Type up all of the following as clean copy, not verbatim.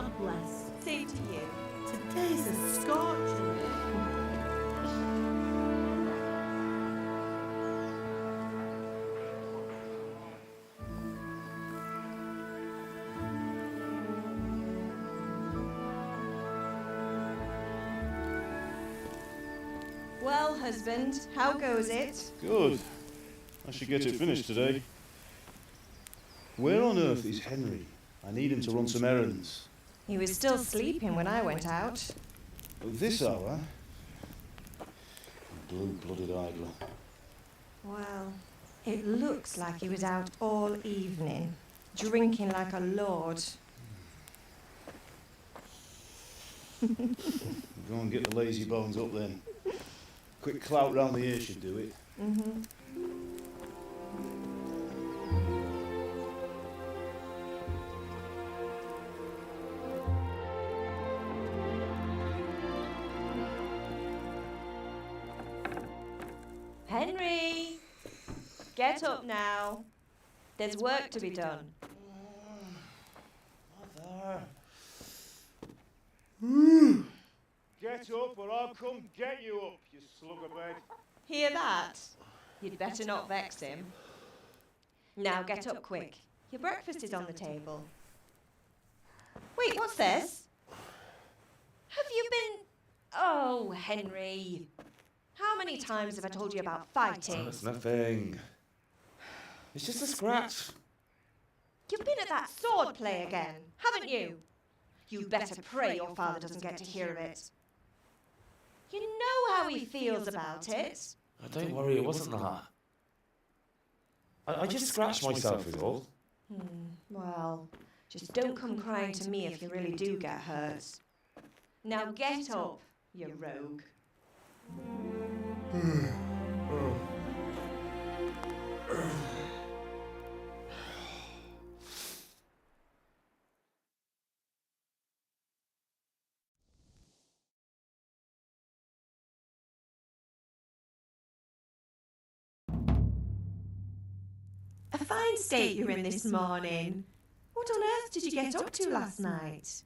God bless. Same to you. Today's a scorcher. Well, husband, how goes it? Good. I should get it finished today. Where on earth is Henry? I need him to run some errands. He was still sleeping when I went out. At this hour? Blue-blooded idler. Well, it looks like he was out all evening, drinking like a lord. Go and get the lazy bones up then. Quick clout round the ear should do it. Mm-hmm. Henry! Get up now. There's work to be done. Mother. Get up or I'll come get you up, you slugabed. Hear that? You'd better not vex him. Now get up quick. Your breakfast is on the table. Wait, what's this? Have you been... Oh, Henry. How many times have I told you about fighting? Oh, it's nothing. It's just a scratch. You've been at that sword play again, haven't you? You better pray your father doesn't get to hear of it. You know how he feels about it. Oh, don't worry, it wasn't that. I just scratched myself is all. Well, just don't come crying to me if you really do get hurt. Now get up, you rogue. A fine state you're in this morning. What on earth did you get up to last night?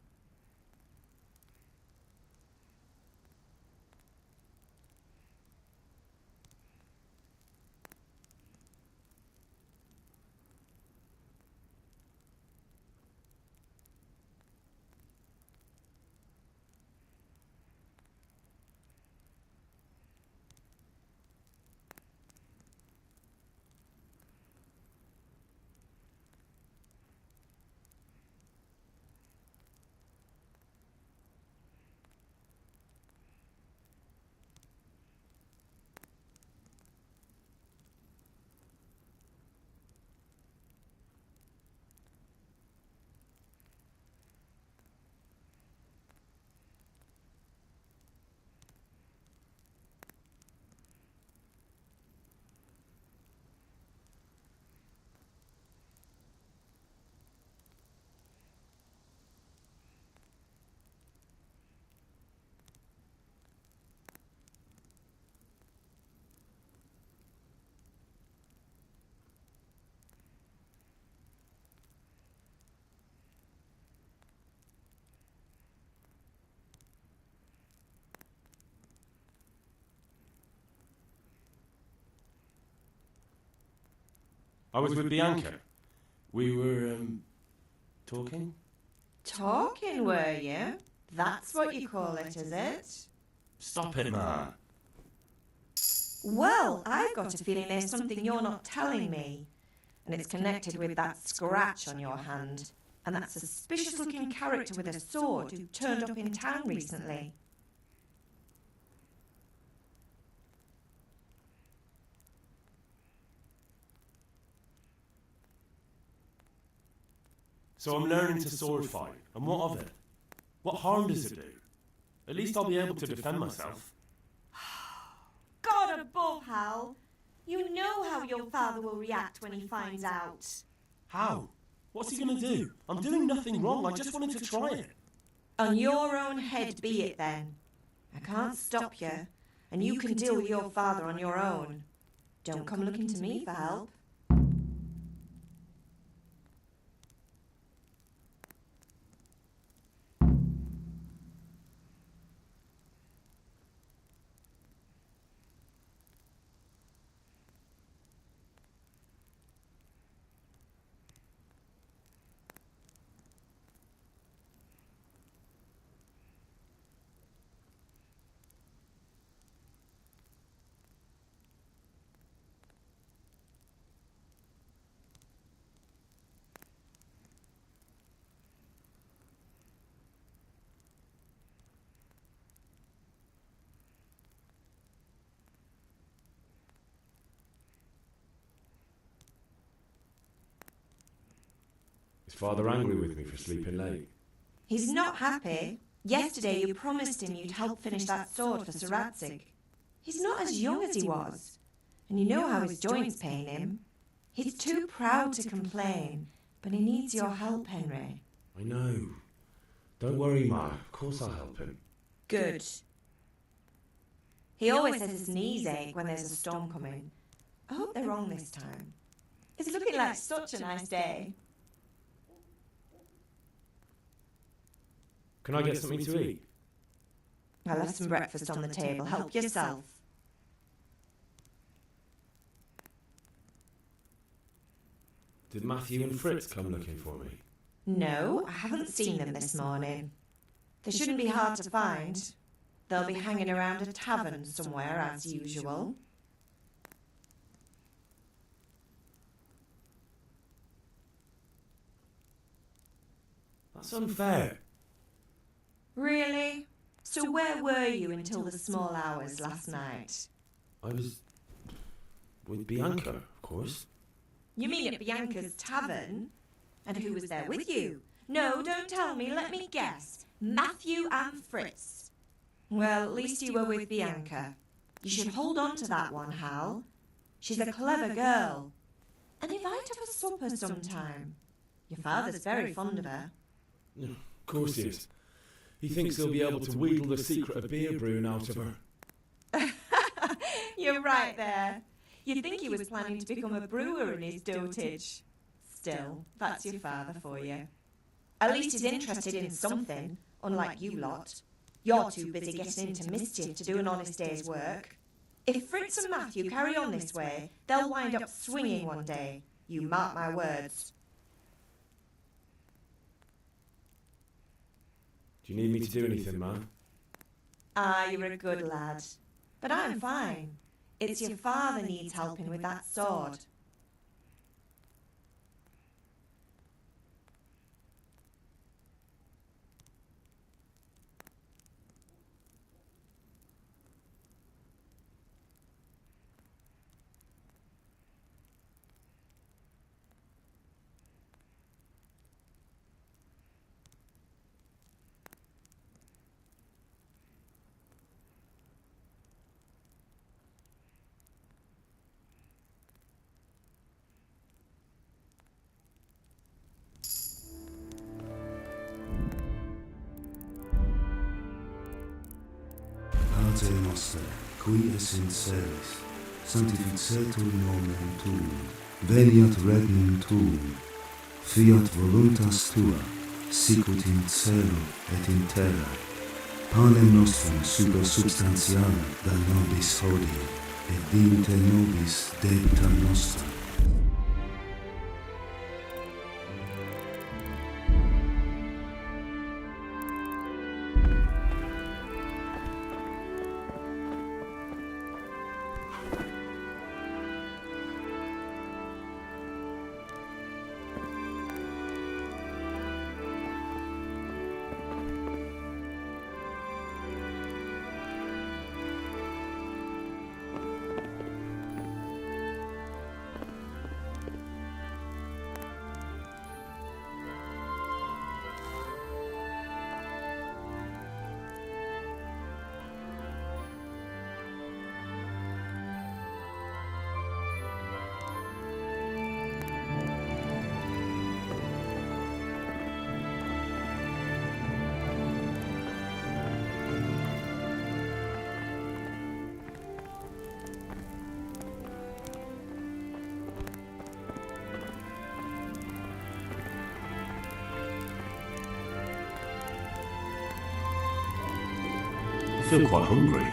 I was with Bianca. We were, talking? Talking, were you? That's what you call it, is it? Stop it, man. Well, I've got a feeling there's something you're not telling me. And it's connected with that scratch on your hand. And that suspicious-looking character with a sword who turned up in town recently. So I'm learning to sword fight, and what of it? What harm does it do? At least I'll be able to defend myself. God above, Hal! You know how your father will react when he finds out. How? What's he gonna do? I'm doing nothing wrong, I just wanted to try it. On your own head be it then. I can't stop you, and you can deal with your father on your own. Don't come looking to me for help. Father angry with me for sleeping late? He's not happy. Yesterday you promised him you'd help finish that sword for Sir Radzig. He's not as young as he was, and you know how his joints pain him. He's too proud to complain, but he needs your help, Henry. I know. Don't worry, Ma. Of course I'll help him. Good. He always says his knees ache when there's a storm coming. I hope they're wrong this time. It's looking like such a nice day. Can I get something to eat? I left some breakfast on the table. Help yourself. Did Matthew and Fritz come looking for me? No, I haven't seen them this morning. They shouldn't be hard to find. They'll be hanging around a tavern somewhere as usual. That's unfair. Really? So where were you until the small hours last night? I was with Bianca, of course. You mean at Bianca's tavern? And who was there with you? No, don't tell me, let me guess. Matthew and Fritz. Well, at least you were with Bianca. You should hold on to that one, Hal. She's a clever girl. And invite her for supper sometime. Your father's very fond of her. Of course he is. He thinks he'll be able to wheedle the secret of beer brewing out of her. You're right there. You'd think he was planning to become a brewer in his dotage. Still, that's your father for you. At least he's interested in something, unlike you lot. You're too busy getting into mischief to do an honest day's work. If Fritz and Matthew carry on this way, they'll wind up swinging one day. You mark my words. Do you need me to do anything, Ma? Ah, you're a good lad. But I'm fine. It's your father needs helping with that sword. Pater noster, qui es in celis, sanctificetur nomen tuum, veniat regnum tuum, fiat voluntas tua, sicut in cielo et in terra. Panem nostrum super substantiale da nobis hodie, et dimitte nobis debita nostra. I feel quite hungry.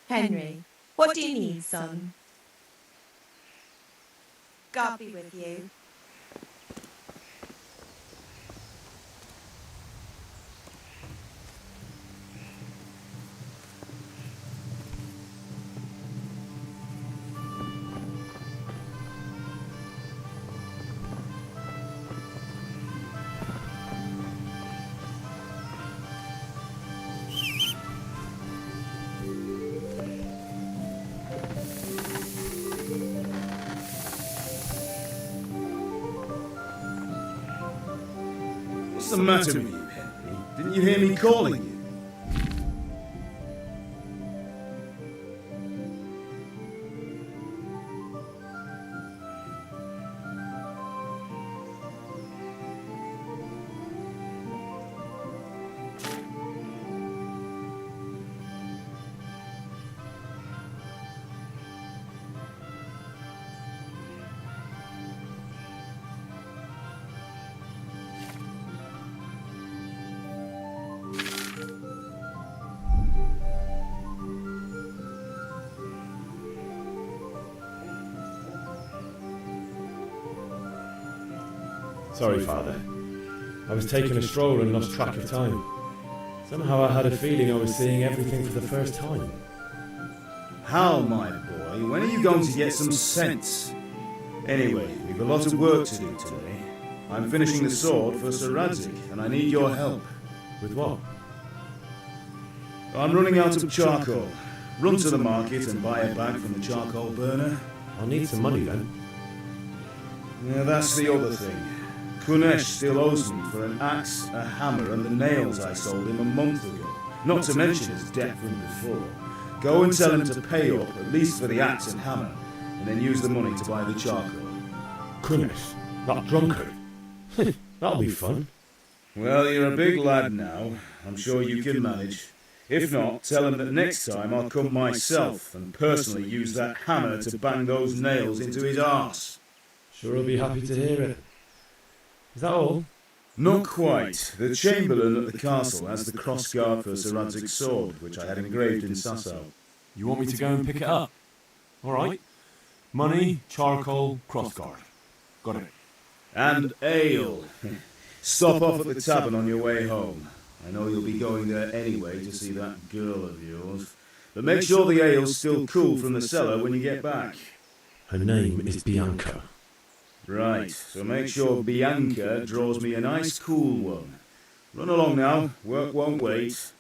Henry, what do you need, son? God be with you. What's the matter with you, Henry? Didn't you hear me calling you? Sorry, Father. I was taking a stroll and lost track of time. Somehow I had a feeling I was seeing everything for the first time. Hal, my boy, when are you going to get some sense? Anyway, we've a lot of work to do today. I'm finishing the sword for Sir Radzik, and I need your help. With what? I'm running out of charcoal. Run to the market and buy a bag from the charcoal burner. I'll need some money then. Yeah, that's the other thing. Kunesh still owes me for an axe, a hammer, and the nails I sold him a month ago. Not to mention his debt from before. Go and tell him to pay up, at least for the axe and hammer, and then use the money to buy the charcoal. Kunesh, that drunkard. That'll be fun. Well, you're a big lad now. I'm sure you can manage. If not, tell him that next time I'll come myself and personally use that hammer to bang those nails into his arse. Sure he'll be happy to hear it. Is that all? Not quite. The Chamberlain at the castle has the crossguard for Sir Radzik's sword, which I had engraved in Sasau. You want me to go and pick it up? All right. Money, charcoal, crossguard. Got it. And ale. Stop off at the tavern on your way home. I know you'll be going there anyway to see that girl of yours. But make sure the ale's still cool from the cellar when you get back. Her name is Bianca. Right, so make sure Bianca draws me a nice cool one. Run along now, work won't wait.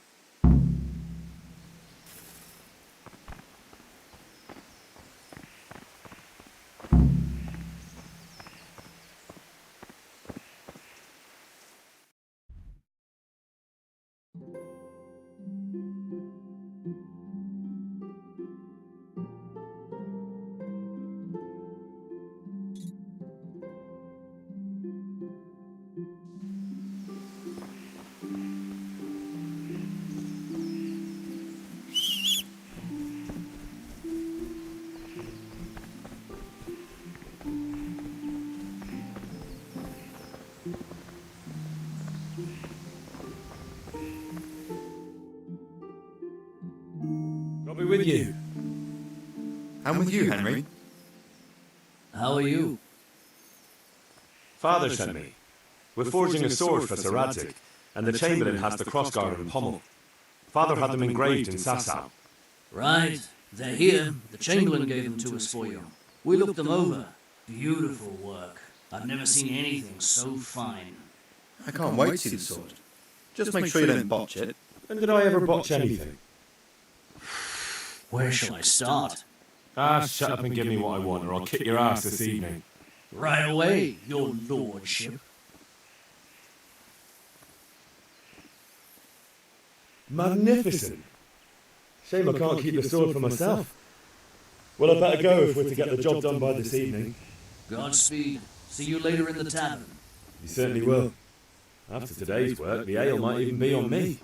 I'll be with you. I'm with you, Henry. How are you? Father sent me. We're forging a sword for Sir Radzig, and the Chamberlain has the crossguard and pommel. Father had them engraved in Sasau. Right. They're here. The Chamberlain gave them to us for you. We looked them over. Beautiful work. I've never seen anything so fine. I can't wait to see the sword. Just make sure you don't botch it. When did I ever botch anything? Where shall I start? Shut up and give me what I want, or I'll kick your ass this evening. Right away, your lordship. Magnificent. Shame I can't keep the sword for myself. Well, I'd better go if we're to get the job done by this evening. Godspeed. See you later in the tavern. You certainly will. After today's work, the ale might even be on me.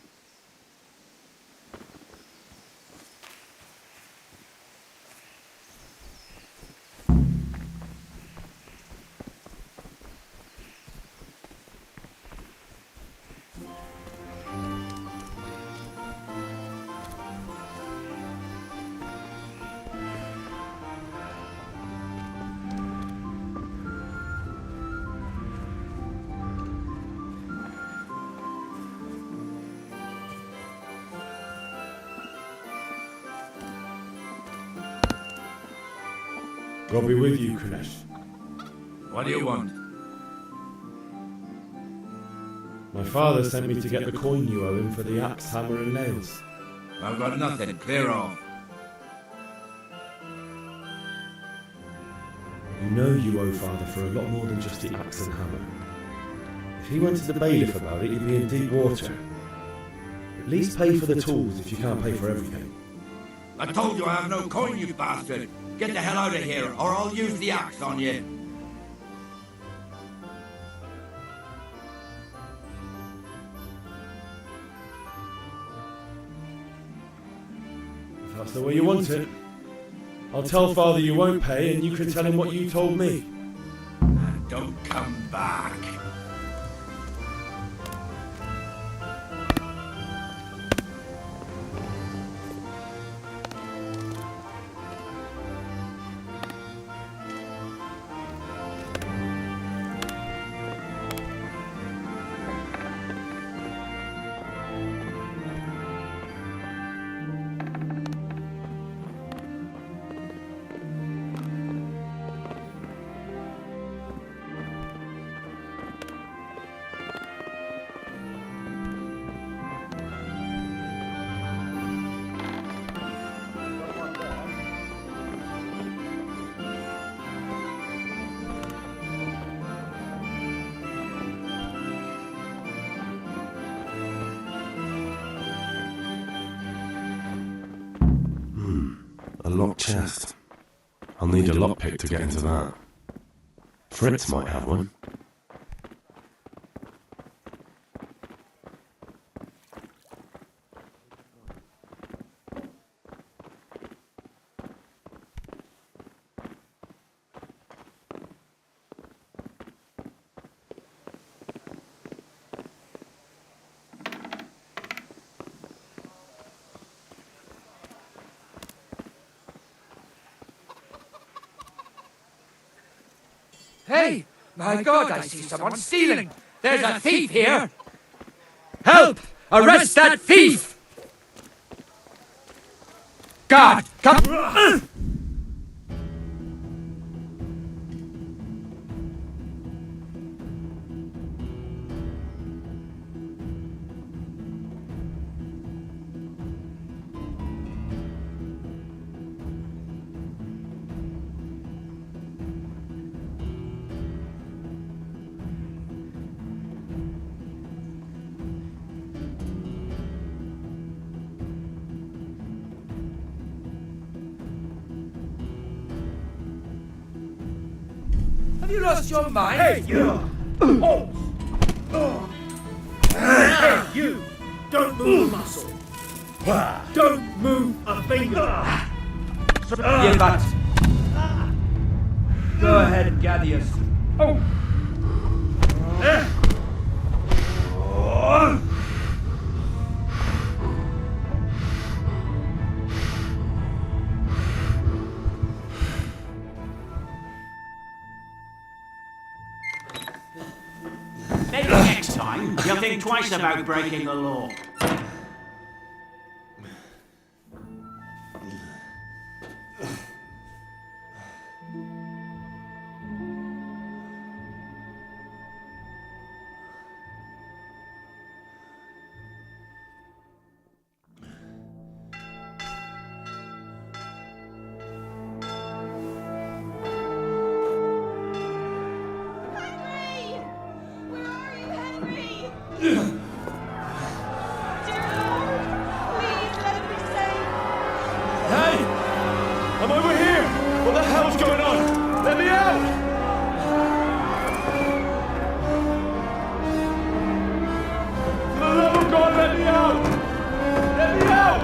God be with you, Kunesh. What do you want? My father sent me to get the coin you owe him for the axe, hammer and nails. I've got nothing. Clear off. You know you owe father for a lot more than just the axe and hammer. If he went to the bailiff about it, he'd be in deep water. At least pay for the tools if you can't pay for everything. I told you I have no coin, you bastard. Get the hell out of here, or I'll use the axe on you. If that's the way you want it, I'll tell father you won't pay and you can tell him what you told me. And don't come back. A locked chest. I'll need a lockpick to get into that. Fritz might have one. Hey! My God, I see someone stealing! There's a thief here! Help! Arrest that thief! God, come... Have you lost your mind? Hey, you! Hey, you! Don't move a muscle! Don't move a finger! You butt! Go ahead and gather your... time, you'll think twice about breaking the law. Hey! I'm over here! What the hell's going on? Let me out! For the love of God, let me out! Let me out!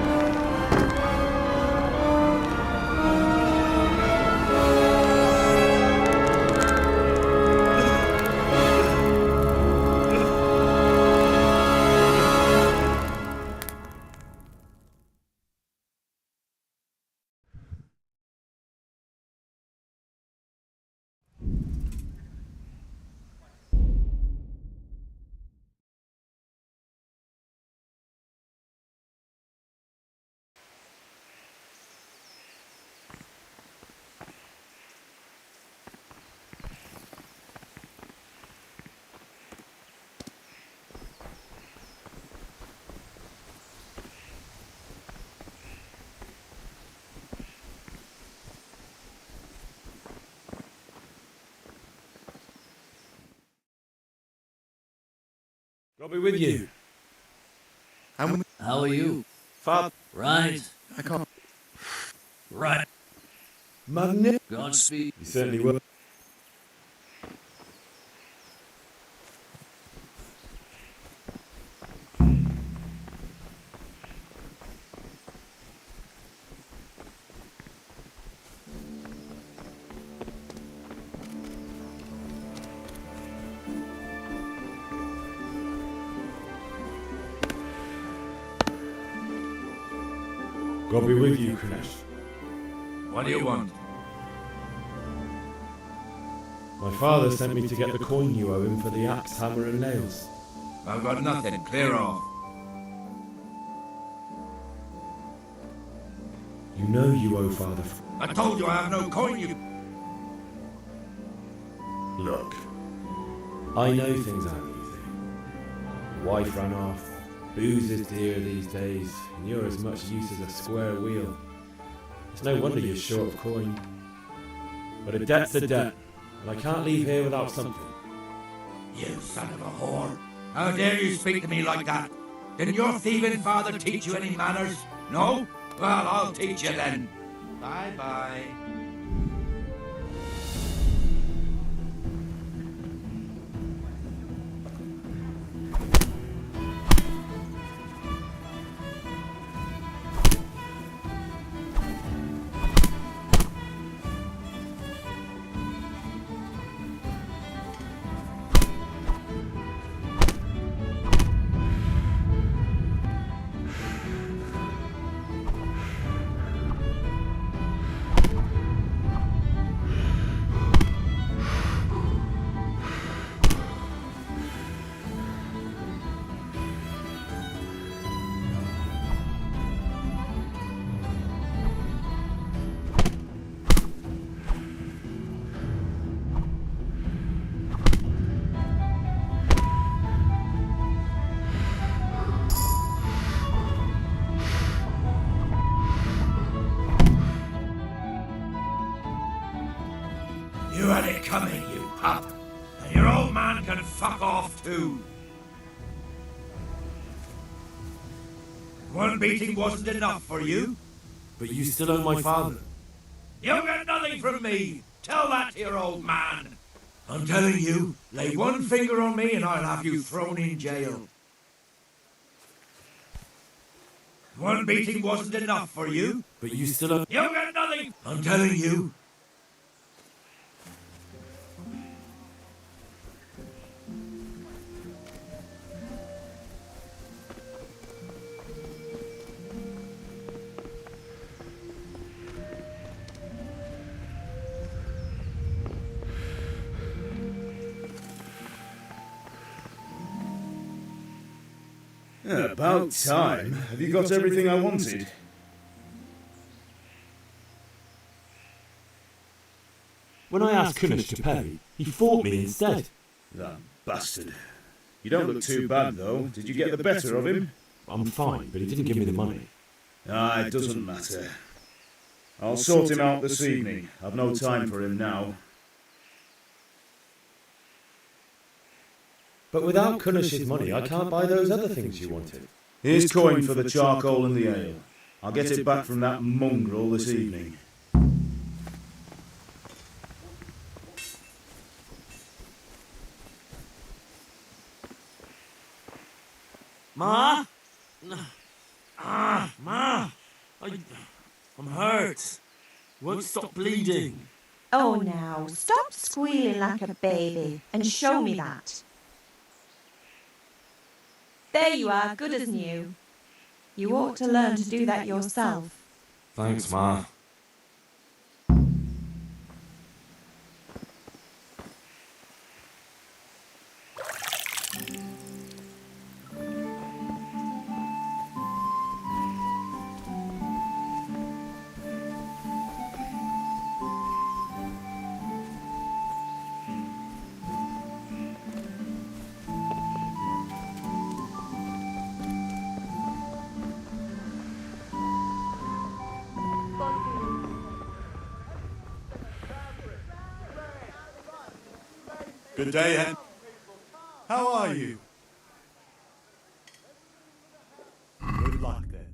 I'll be with you. How are you? Father, Right. I can't. Right. Godspeed. You certainly will. God be with you, Kunesh. What do you want? My father sent me to get the coin you owe him for the axe, hammer, and nails. I've got nothing. Clear off. You know you owe father. I told you I have no coin, you... Look, I know things aren't easy. Your wife ran off, booze is dear these days, and you're as much use as a square wheel. It's no wonder you're short of coin. But a debt's a debt, and I can't leave here without something. You son of a whore. How dare you speak to me like that? Didn't your thieving father teach you any manners? No? Well, I'll teach you then. Bye-bye. You had it coming, you pup. And your old man can fuck off too. One beating wasn't enough for you. But you still owe my father. You'll get nothing from me. Tell that to your old man. I'm telling you, lay one finger on me and I'll have you thrown in jail. One beating wasn't enough for you. But you still owe... You'll get nothing. I'm telling you. About time. Have you got everything I wanted? When I asked Kunish to pay, he fought me instead. That bastard. You don't look too bad, though. Did you get the better of him? I'm fine, but he didn't give me the money. Ah, it doesn't matter. I'll sort him out this evening. I've no time for him now. But without Kunish's money, I can't buy those other things you wanted. Here's coin for the charcoal and the ale. I'll get it back from that mongrel this evening. Ma? Ma! I'm hurt. Won't stop bleeding. Oh, now, stop squealing like a baby and show me that. There you are, good as new. You ought to learn to do that yourself. Thanks, Ma. Good day, Hen. How are you? Good luck, then.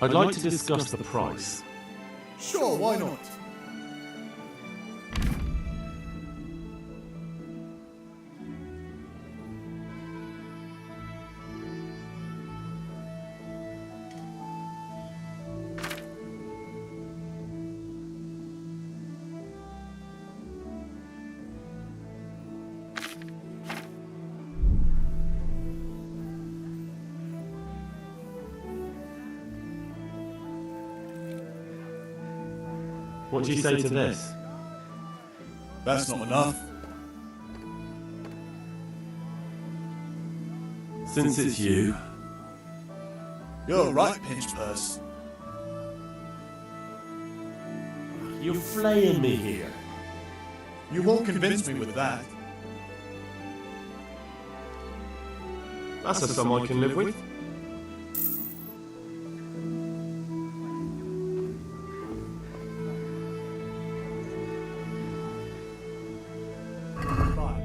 I'd like to discuss the price. Sure, why not? What do you say to this? That's not enough. Since it's you, You're right, Pinch Purse. you're flaying me here. You won't convince me with that. That's a sum I can live with. Fine.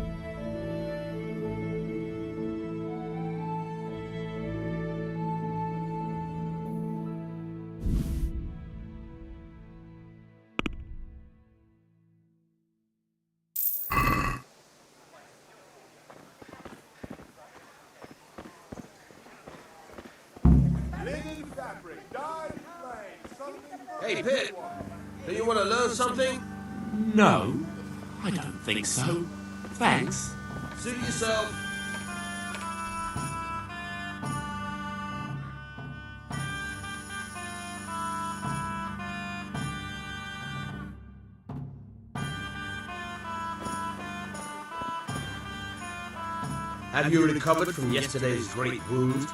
Linen fabric, dyed in flame, something for Hey, Pip, do you want to learn something? No, I don't think so. Thanks. Suit yourself. Have you recovered from yesterday's great wound?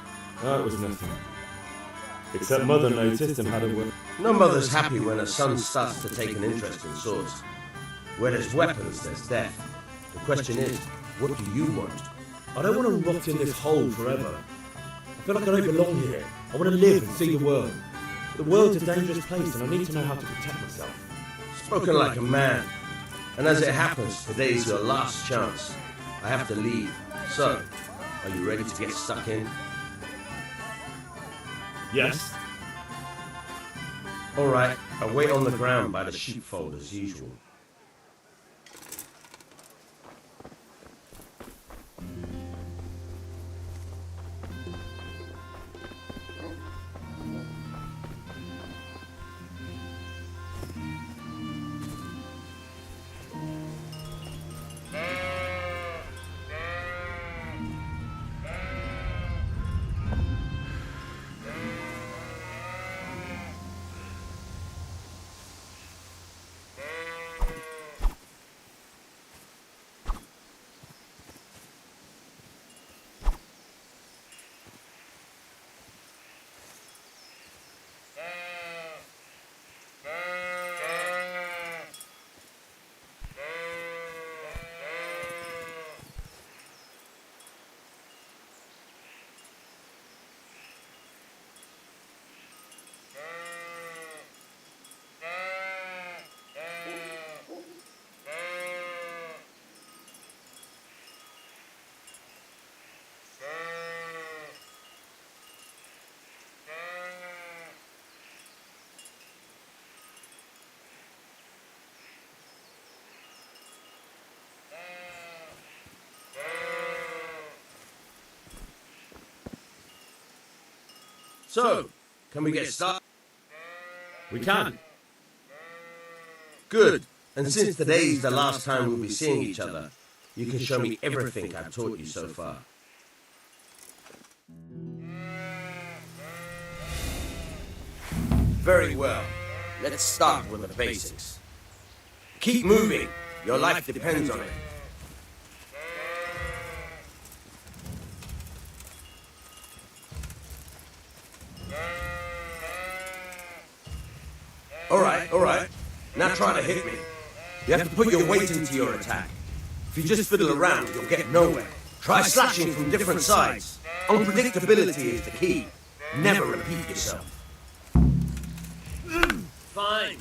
Oh, it was nothing. Except Mother noticed and had a word. No mother's happy when her son starts to take an interest in swords. Where there's weapons, there's death. The question is, what do you want? I don't want to rot in this hole forever. I feel like I don't belong here. I want to live and see the world. The world's a dangerous place and I need to know how to protect myself. Spoken like a man. And as it happens, today's your last chance. I have to leave. So, are you ready to get stuck in? Yes. All right, I'll wait on the ground by the sheepfold as usual. So, can we get started? We can. Good. And since today's the last time we'll be seeing each other, you can show me everything I've taught you so far. Very well. Let's start with the basics. Keep moving. Your life depends on it. All right. Now try to hit me. You have to put your weight into your attack. If you just fiddle around, you'll get nowhere. Try slashing from different sides. Unpredictability is the key. Never repeat yourself. Fine.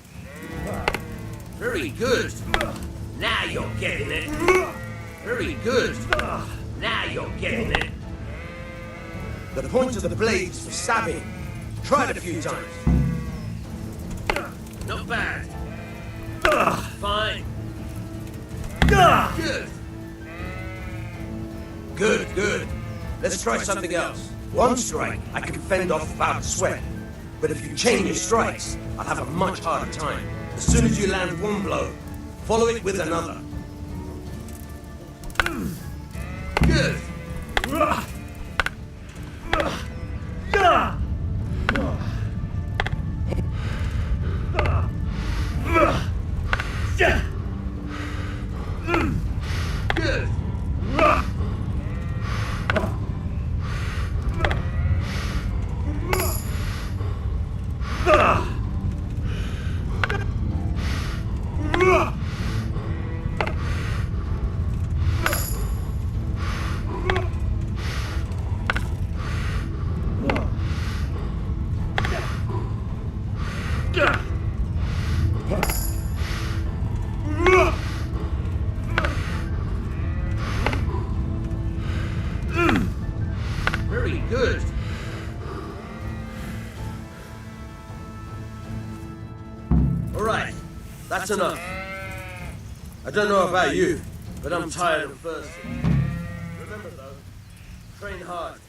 Very good. Now you're getting it. Very good. Now you're getting it. The point of the blade is for stabbing. Try it a few times. Not bad. Fine. Good. Good. Let's try something else. One strike, I can fend off without sweat. But if you chain your strikes, I'll have a much harder time. As soon as you land one blow, follow it with another. Good. Good. Very good. All right, that's enough. I don't know about you, but I'm tired and thirsty. Remember though, train hard.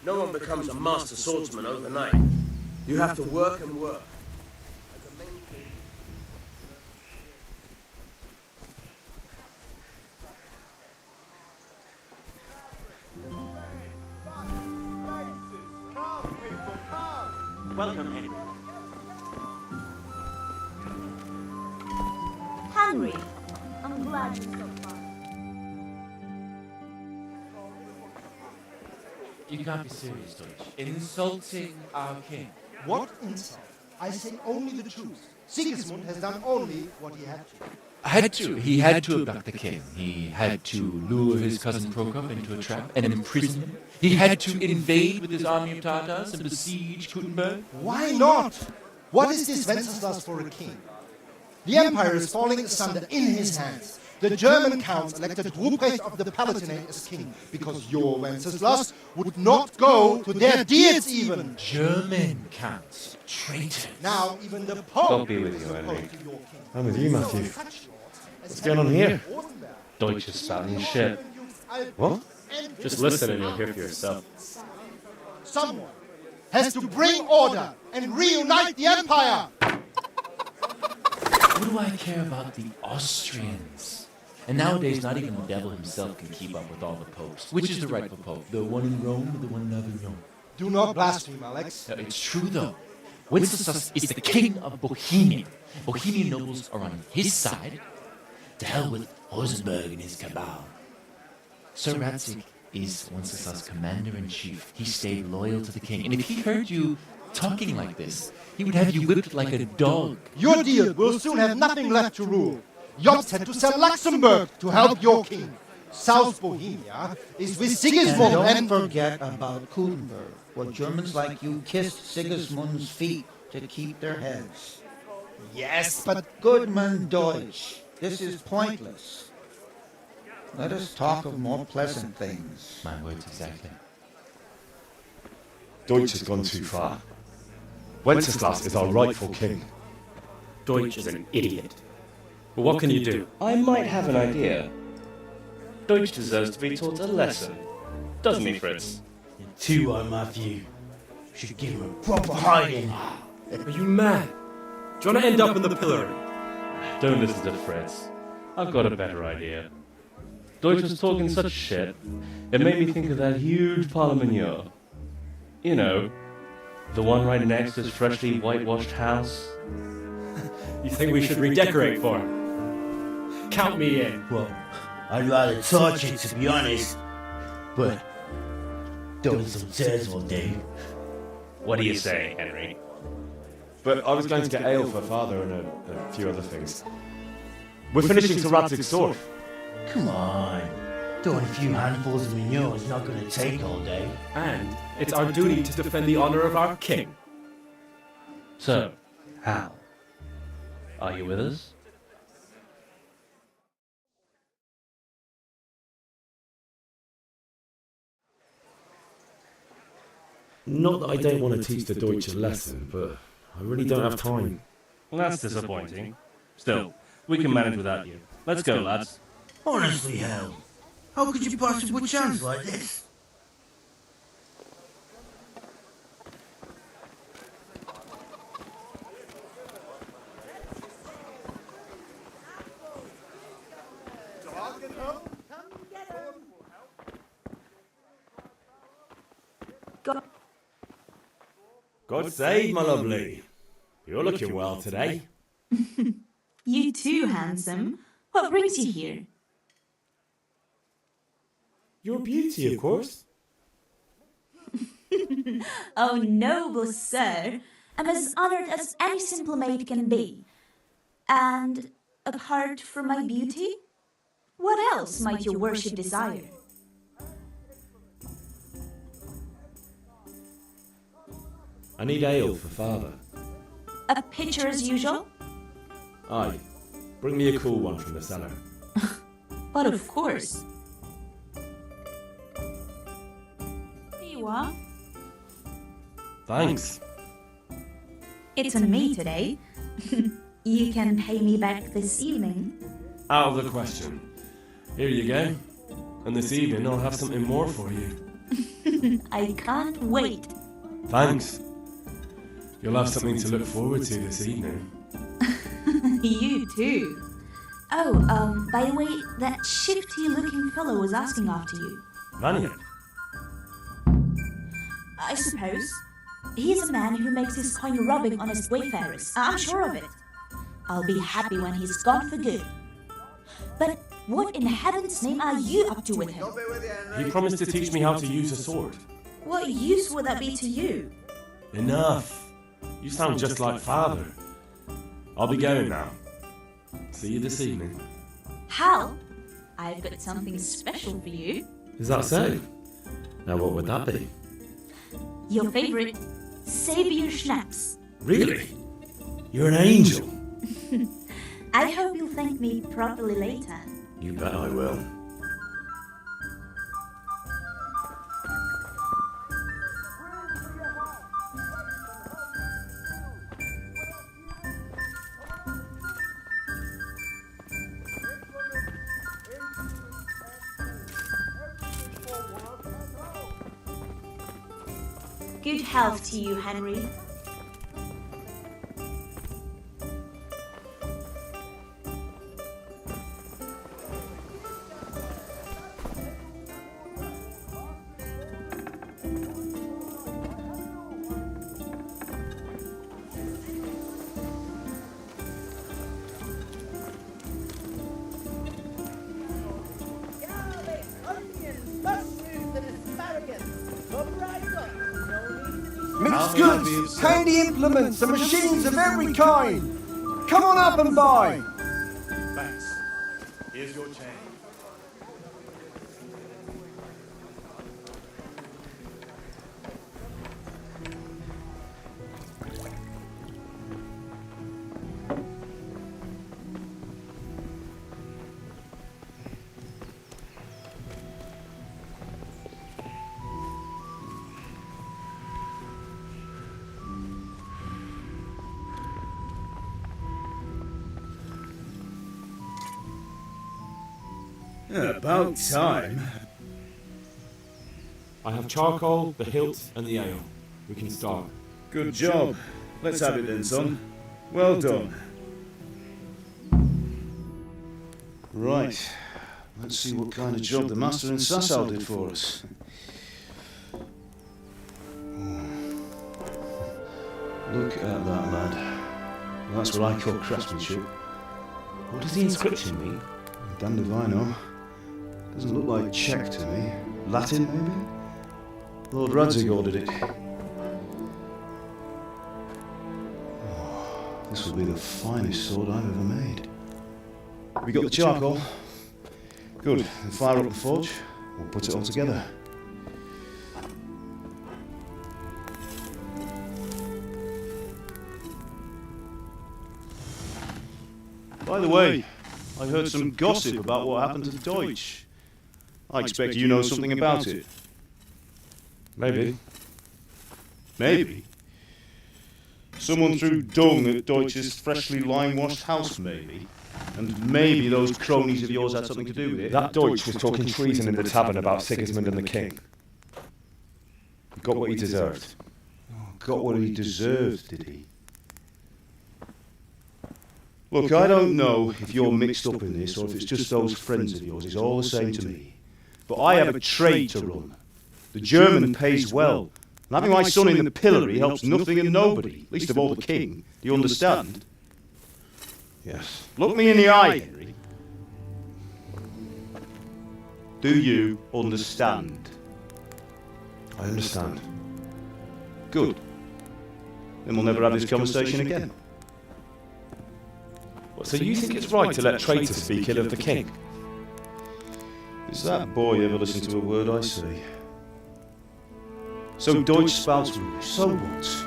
No one becomes a master swordsman overnight. You have to work and work. Welcome, Henry. Henry, I'm glad you stopped by. You can't be serious, Deutsch. Insulting our king. What insult? I say only the truth. Sigismund has done only what he had to. He had to abduct the king. He had to lure his cousin Prokop into a trap and imprison him. He had to invade with his army of Tatars and besiege Gutenberg. Why not? What is this Wenceslas for a king? The empire is falling asunder in his hands. The German counts elected Ruprecht of the Palatinate as king because your Wenceslas would not go to their deeds even. German counts. Traitor. Now even the Pope God be with is you, opposed Henry. to your king. I'm with you, Matthew. What's going on here? Deutsch is spouting shit. What? Just listen and you'll hear for yourself. Someone has to bring order and reunite the empire. What do I care about the Austrians? And nowadays, not even the devil himself can keep up with all the popes. Which is the rightful pope? The one in Rome or the one in Avignon? Do not blaspheme, Alex. No, it's true, though. Wenceslas is the king of Bohemia. Bohemian nobles are on his side. To hell with Rosenberg and his cabal. Sir Ratzik is Wenceslas' commander-in-chief. He stayed loyal to the king. And if he heard you talking like this, he would have you whipped like a dog. Your deal will soon have nothing left to rule. Jobst had to sell Luxembourg to help your king. South Bohemia is with Sigismund And don't forget about Gutenberg, where Germans like you kissed Sigismund's feet to keep their heads. Yes, but Goodman Deutsch, this is pointless. Let us talk of more pleasant things. My words exactly. Deutsch has gone too far. Wenceslas is our rightful king. Deutsch is an idiot. But what can you do? I might have an idea. Deutsch deserves to be taught a lesson. Doesn't he, Fritz? You're too high, Matthew. Should give him a proper hiding. Are you mad? Do you want to end up in the pillory? Don't listen to Fritz. I've got a better idea. Deutsch was talking such shit, it made me think of that huge parliament. You know, the one right next to his freshly whitewashed house. You think we should redecorate for him? Count me in. Well, I'd rather torch it, to be honest. But doing some tears will do. What do you say, Henry? But I was going to get ale for father and a few other things. We're finishing Sir Ratzig's sword. Come on. Doing a few handfuls of manure is not going to take all day. And it's our duty to defend the honor of our king. So, Hal, are you with us? Not that I don't want to teach the Deutsch a lesson, but I really don't have time. Well, that's disappointing. Still, we can manage without you. Let's go, lads. Honestly, Hal, how could you possibly chance like this? God save, my lovely. You're looking well today. You too, handsome. What brings you here? Your beauty, of course. Oh, noble sir, I'm as honored as any simple maid can be. And apart from my beauty, what else might your worship desire? I need ale for father. A pitcher as usual? Aye. Bring me a cool one from the cellar. But of course. Here you are. Thanks. It's on me today. You can pay me back this evening. Out of the question. Here you go. And this evening I'll have something more for you. I can't wait. Thanks. You'll have something to look forward to this evening. You too. Oh, by the way, that shifty-looking fellow was asking after you. Vanya. I suppose. He is a man who makes his coin robbing honest wayfarers. I'm sure of it. I'll be happy when he's gone for good. But what in heaven's name are you up to with him? He promised to teach me how to use a sword. What use would that be to you? Enough. You sound just like father. I'll be going now. See you this evening. Hal, I've got something special for you. Is that so? Now what would that be? Your favorite Savior Schnapps. Really? You're an angel. I hope you'll thank me properly later. You bet I will. Good health to you, Henry. Mixed goods, handy implements, and machines of every kind. Come on up and buy. Thanks. Here's your change. About time. I have charcoal, the hilt, and the ale. We can start. Good job. Let's have it then, son. Well done. Right. Let's see what kind of job the master in Sasau did for us. Look at that, lad. Well, that's what I call craftsmanship. What does the inscription mean? Damned if I know. Doesn't look like Czech to me. Latin, maybe? Lord Radzig ordered it. Oh, this will be the finest sword I've ever made. We got the charcoal? Good. Then fire up the forge. We'll put it all together. By the way, I heard some gossip about what happened to Deutsch. I expect you know something about it. Maybe. Maybe? Someone threw dung at Deutsch's freshly lime-washed house, maybe? And maybe those cronies of yours had something to do with it? That Deutsch was talking treason in the tavern about Sigismund and the king. He got what he deserved. Oh, got what he deserved, did he? Look, I don't know if you're mixed up in this or if it's just those friends of yours. It's all the same to me. But I have a trade to run. The German pays well. And having my son in the pillory helps nothing and nobody, least of all the king. Do you understand? Yes. Look me in the eye, Henry. Do you understand? I understand. Good. Then we'll never have this conversation again. So you think it's right to let traitors speak ill of the king? Does that boy ever listen to a word I say? So Deutsch spouts rumours. So what?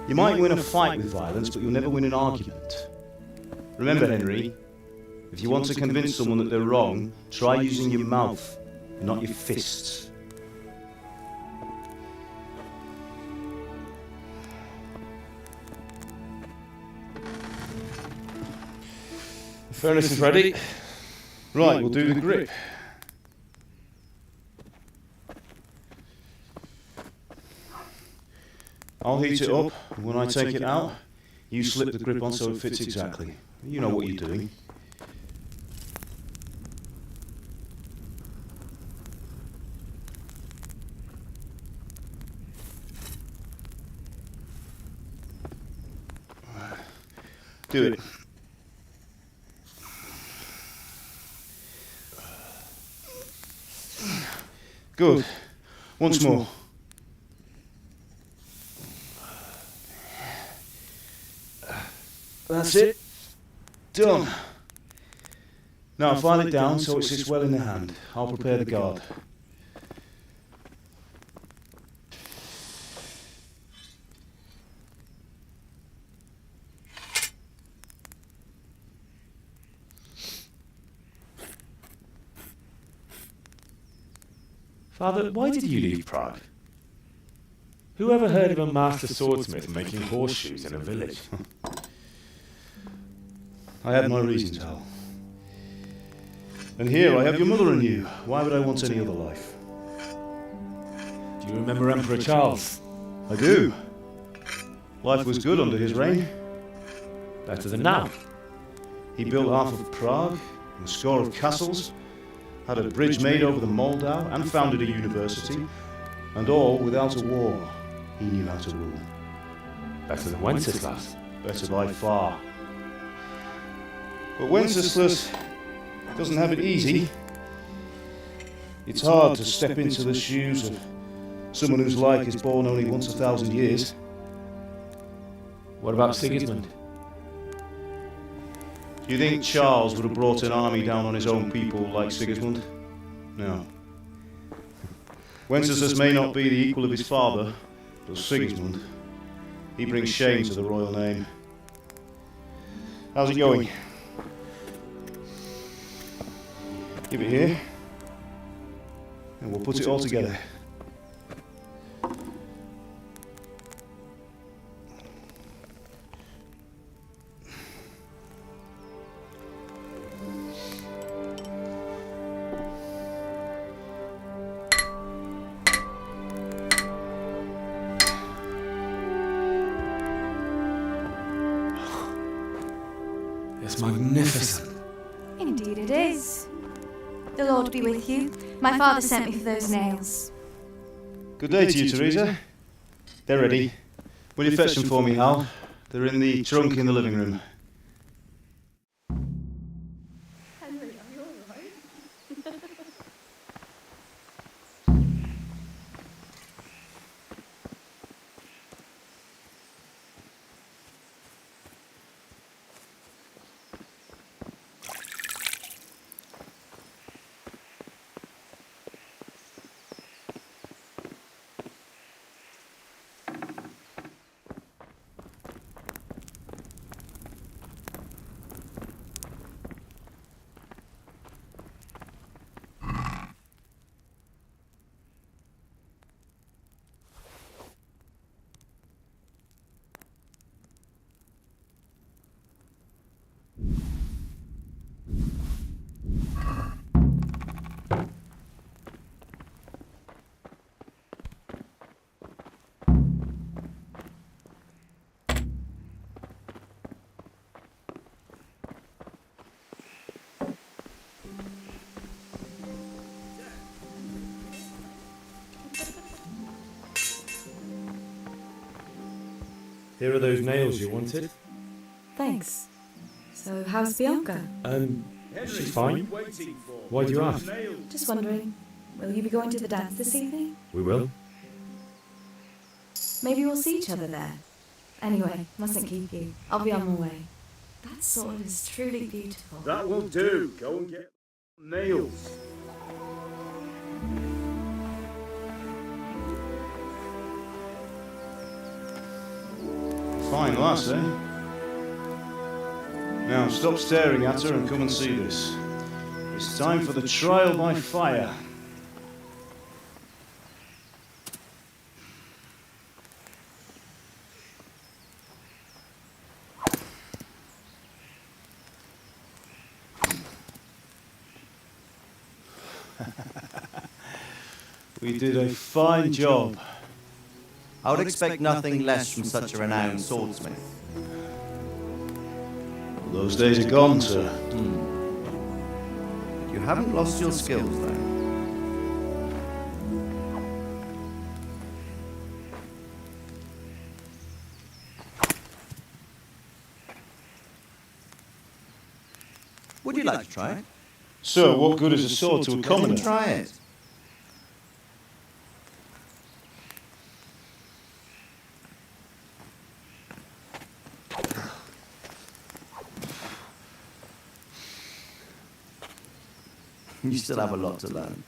You might win a fight with violence, but you'll never win an argument. Remember, Henry, if you want to convince someone that they're wrong, try using your mouth, not your fists. The furnace is ready. Right, we'll do the grip. I'll heat it up, and when I take it out, you slip the grip on so it fits exactly. You know what you're doing. Do it. Good. Once more. That's it. Done. Now file it down so it sits well in the hand. I'll prepare the guard. Father, why did you leave Prague? Who ever heard of a master swordsmith making horseshoes in a village? I had my reasons, Hal. And here I have your mother and you. Why would I want any other life? Do you remember Emperor Charles? I do. Life was good under his reign. Better than now. He built half of Prague, and a score of castles, had a bridge made over the Moldau, and founded a university, and all without a war. He knew how to rule. Better than Wenceslas. Better by far. But Wenceslas doesn't have it easy. It's hard to step into the shoes of someone whose like is born only once 1,000 years. What about Sigismund? Do you think Charles would have brought an army down on his own people like Sigismund? No. Wenceslas may not be the equal of his father, but Sigismund, he brings shame to the royal name. How's it going? Give it here, and we'll put it all together. It's magnificent. Indeed it is. The Lord be with you. My father sent me for those nails. Good day to you, Teresa. They're ready. Will you fetch them for me, Hal? They're in the trunk in the living room. Henry, are you alright? Here are those nails you wanted. Thanks. So, how's Bianca? She's fine. Why do you ask? Just wondering, will you be going to the dance this evening? We will. Maybe we'll see each other there. Anyway, mustn't keep you. I'll be on my way. That sword is truly beautiful. That will do. Go and get nails. Fine lass, eh? Now stop staring at her and come and see this. It's time for the trial by fire. We did a fine job. I would expect nothing less from such a renowned swordsmith. Those days are gone, sir. You haven't lost your skills, though. like to try it? Sir, what good is a sword to a commoner? Then try it. You still have a lot to learn.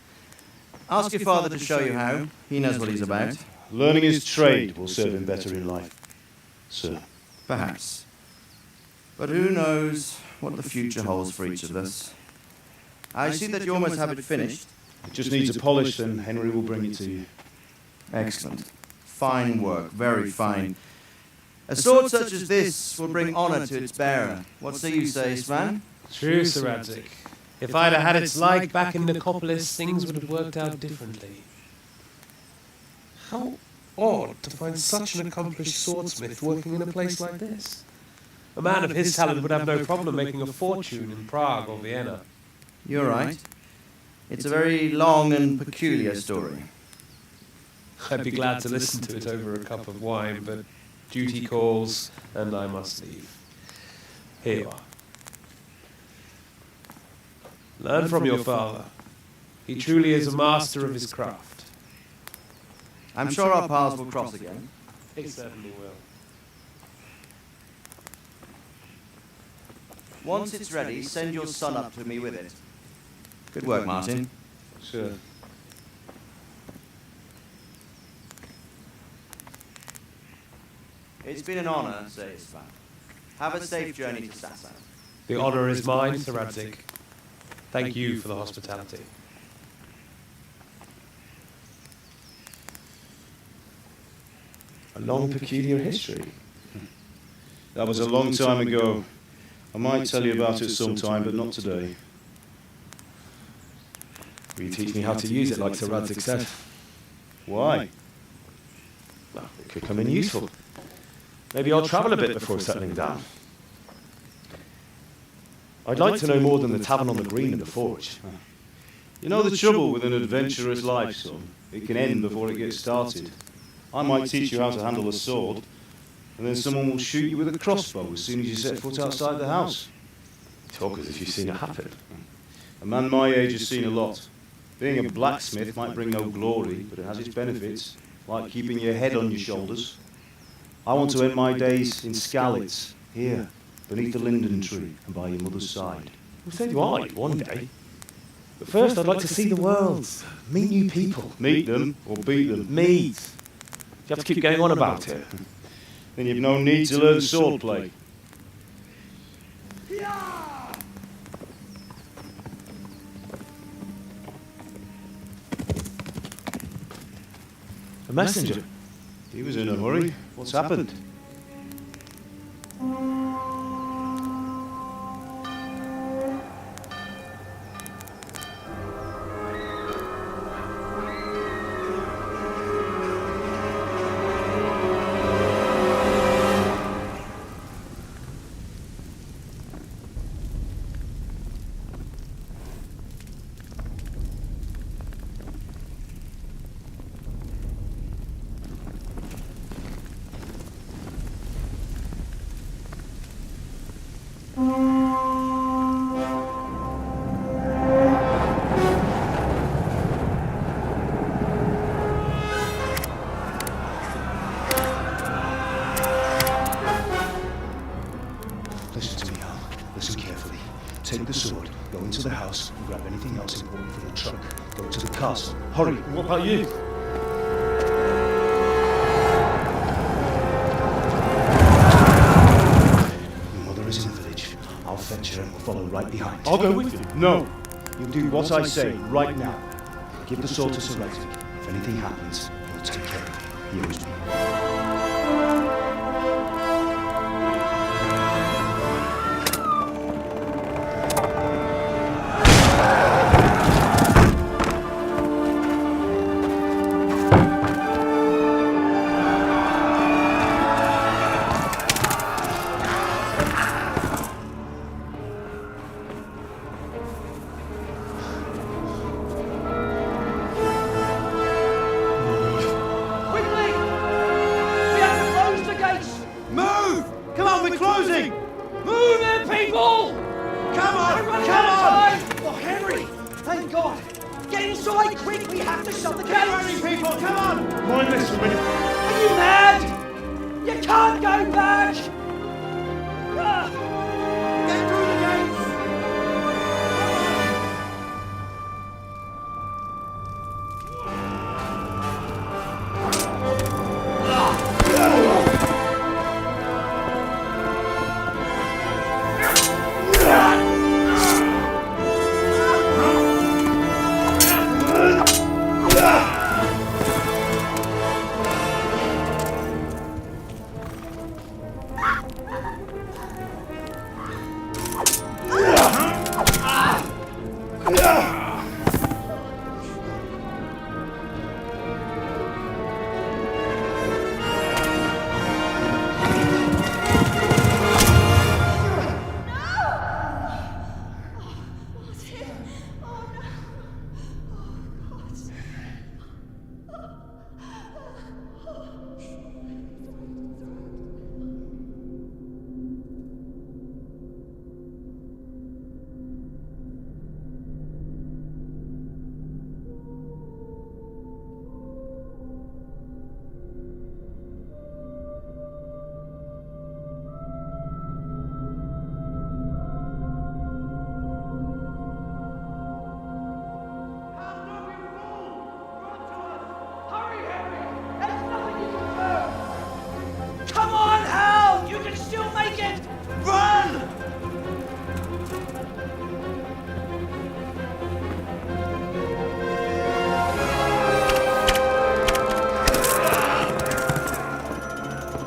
Ask your father to show you how. He knows what he's about. Learning his trade will serve him better in life, sir. Perhaps. But who knows what the future holds for each of us. I see that you almost have it finished. It just needs a polish, then Henry will bring it to you. Excellent. Fine work, very fine. A sword such as this will bring honour to its bearer. What say you, man? True, Sir Radzik. If I'd have had its like back in Nicopolis, things would have worked out differently. How odd to find such an accomplished swordsmith working in a place like this. A man of his talent would have no problem making a fortune in Prague or Vienna. You're right. It's a very long and peculiar story. I'd be glad to listen to it over a cup of wine, but duty calls, and I must leave. Here you are. Learn from your father. He truly is a master of his craft. I'm sure our paths will cross again. He certainly will. Once it's ready, send your son up to me with it. Good work, Martin. Sure. It's been an honour, Sir Isvan. Have a safe journey to Sassan. The honour is mine, Sir Radzik. Thank you for the hospitality. A long, peculiar history. That was a long time ago. I might tell you about it sometime, but not today. Will you teach me how to use it like Sir Radzik said? Why? Well, it could come in useful. Maybe I'll travel a bit before settling down. I'd like to know more than the tavern on the green and the forge. You know the trouble with an adventurous life, son? It can end before it gets started. I might teach you how to handle a sword, and then someone will shoot you with a crossbow as soon as you set foot outside the house. Talk as if you've seen it happen. A man my age has seen a lot. Being a blacksmith might bring no glory, but it has its benefits, like keeping your head on your shoulders. I want to end my days in Skalitz, here, beneath the linden tree and by your mother's side. Well, so do I, one day. But first I'd like to see the world, meet new people. Meet them or beat them? Meet. You have to keep going on about it. Then you've no need to learn swordplay. A messenger? He was in a hurry. What's happened? Listen to me, Al. Listen carefully. Take the sword, go into the house, and grab anything else important from the truck. Go to the castle. Hurry! What about you? Your mother is in the village. I'll fetch her and we'll follow right behind. I'll go with you. No! You'll do what I say right now. Give the sword to Sir Radzik. If anything happens, he'll take care of you. He owes me. Right, quick, we have to shut the gates! Get ready, people, come on! Mind this for a minute. Are you mad? You can't go back! Get through the gates! Come on, Hal! You can still make it! Run!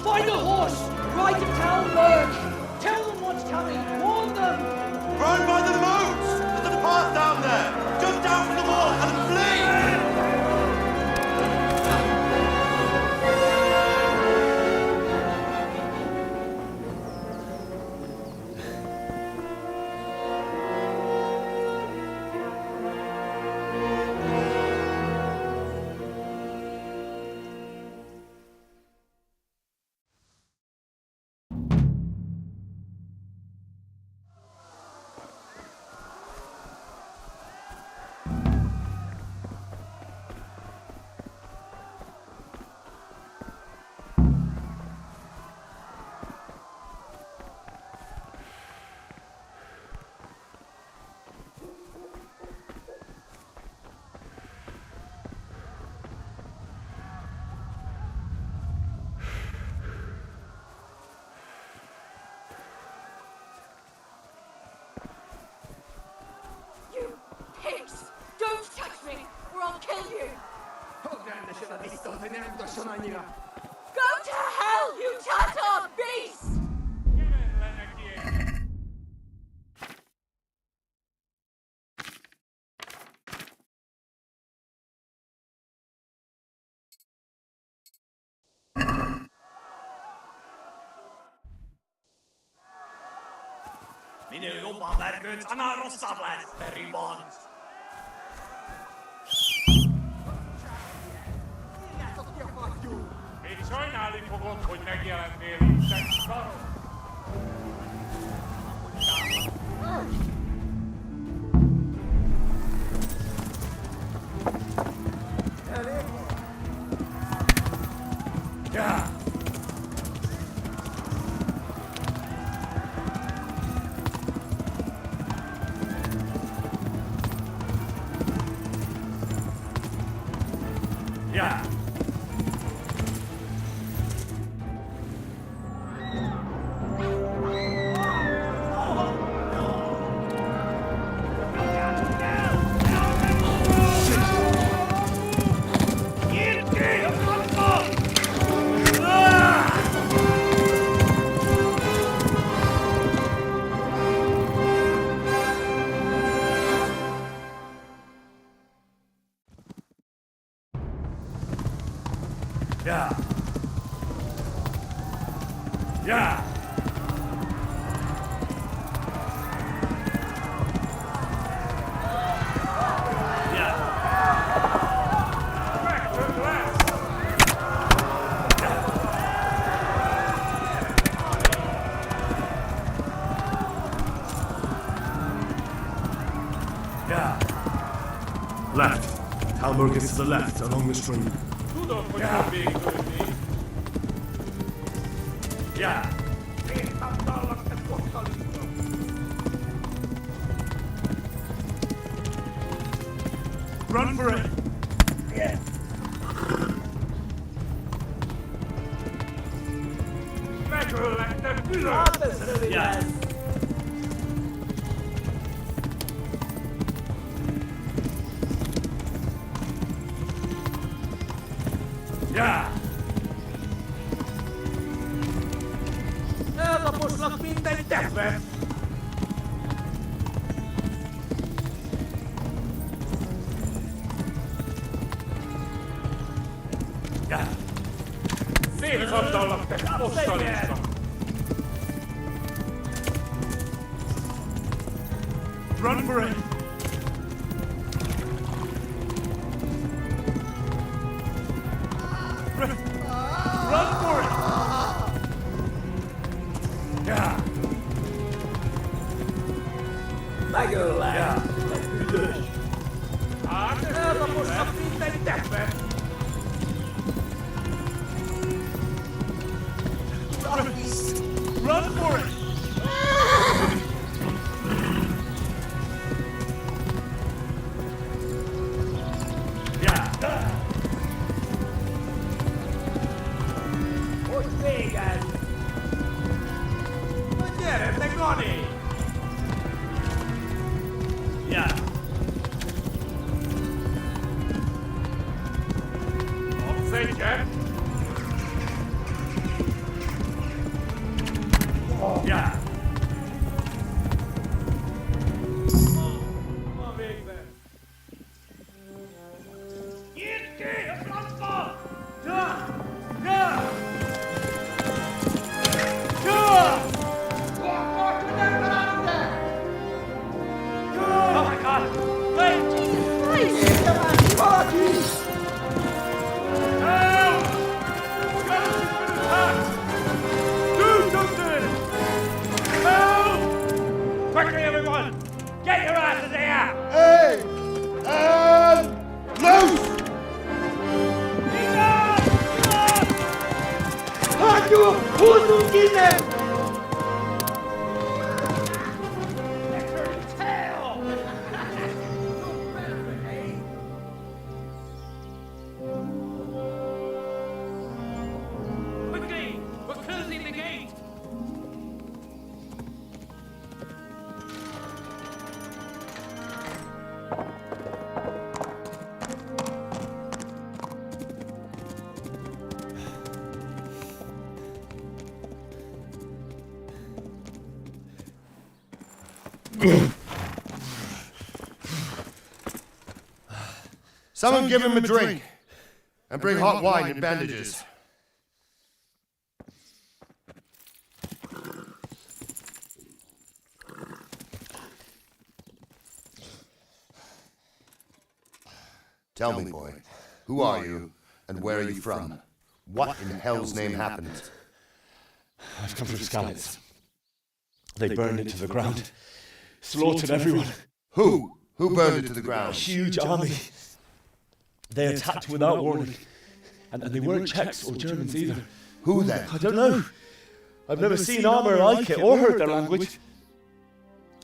Find a horse! Ride to Talberg! Tell them what's coming! Warn them! Run by the moats! There's a path down there! Jump down from the wall and flee! Pigs! Don't touch me, or I'll kill you! Go to hell, you Tatar beast! Minun lupa märkyt anarossavlet, perimons! Még sajnálni fogod, hogy megjelentél így, te szarok! Ja! Ja! Ja! Ja! Left. Talberg is to the left, along the stream. You don't put your being doing me. Yeah. Run for it! Yeah. Yeah. Yeah. Tapos nagpintay deathbed. Yeah. Siinä saattaa olla apostolista. Run for it! Run for it! Yeah. Näköllä. Yeah. Tapos nagpintay deathbed. Run for it! Yeah. Oi vegan. No tiedätte koni. Yeah. On seitsemän. Yeah. Quickly, everyone! Get your asses here! Hey! And loose! Hadu, hudu gine! Quickly! We're closing the gate! Someone give him a drink. And bring hot wine and bandages. Tell me, boy, who are you and where are you from? What in hell's name happened? I've come from Skalitz. They burned it to the ground. Slaughtered everyone. Who? Who burned it to the ground? A huge army. They attacked without warning. And they weren't Czechs or Germans either. Who then? I don't know. I've never seen armor like it or heard their language.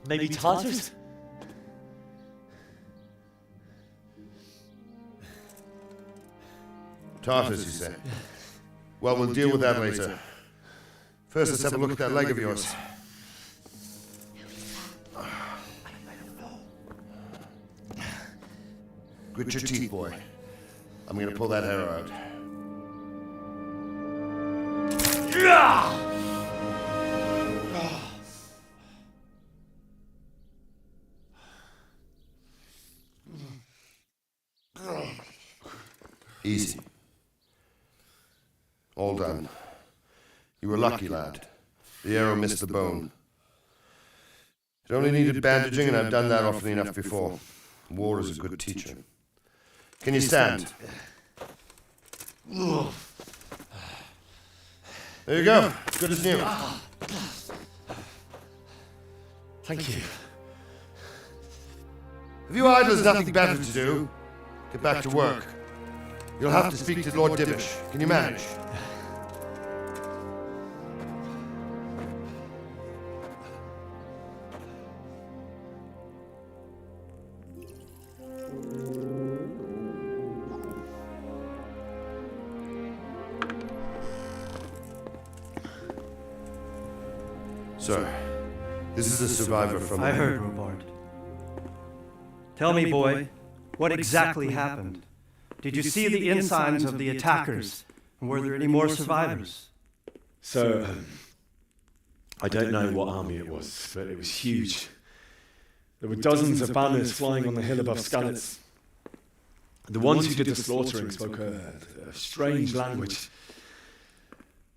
Maybe Tatars? Tartars, you say? Well, we'll deal with that later. First, let's have a look at that leg of yours. Grit your teeth, boy. I'm gonna pull that hair out. Easy. All done. You were lucky, lad. The arrow missed the bone. It only needed bandaging, and I've done that often enough before. War is a good teacher. Can you stand? There you go. Good as new. Thank you. Have you idlers nothing better to do? Get back to work. You'll have to speak to Lord Divish. Can you manage? Sir, this is a survivor from... I heard, Robard. Tell me, boy, what exactly happened? Did you see the ensigns of the attackers? And were there any more survivors? So, I don't know what army it was, but it was huge. There were dozens of banners flying on the hill above Skalitz. The ones who did the slaughtering spoke a strange language.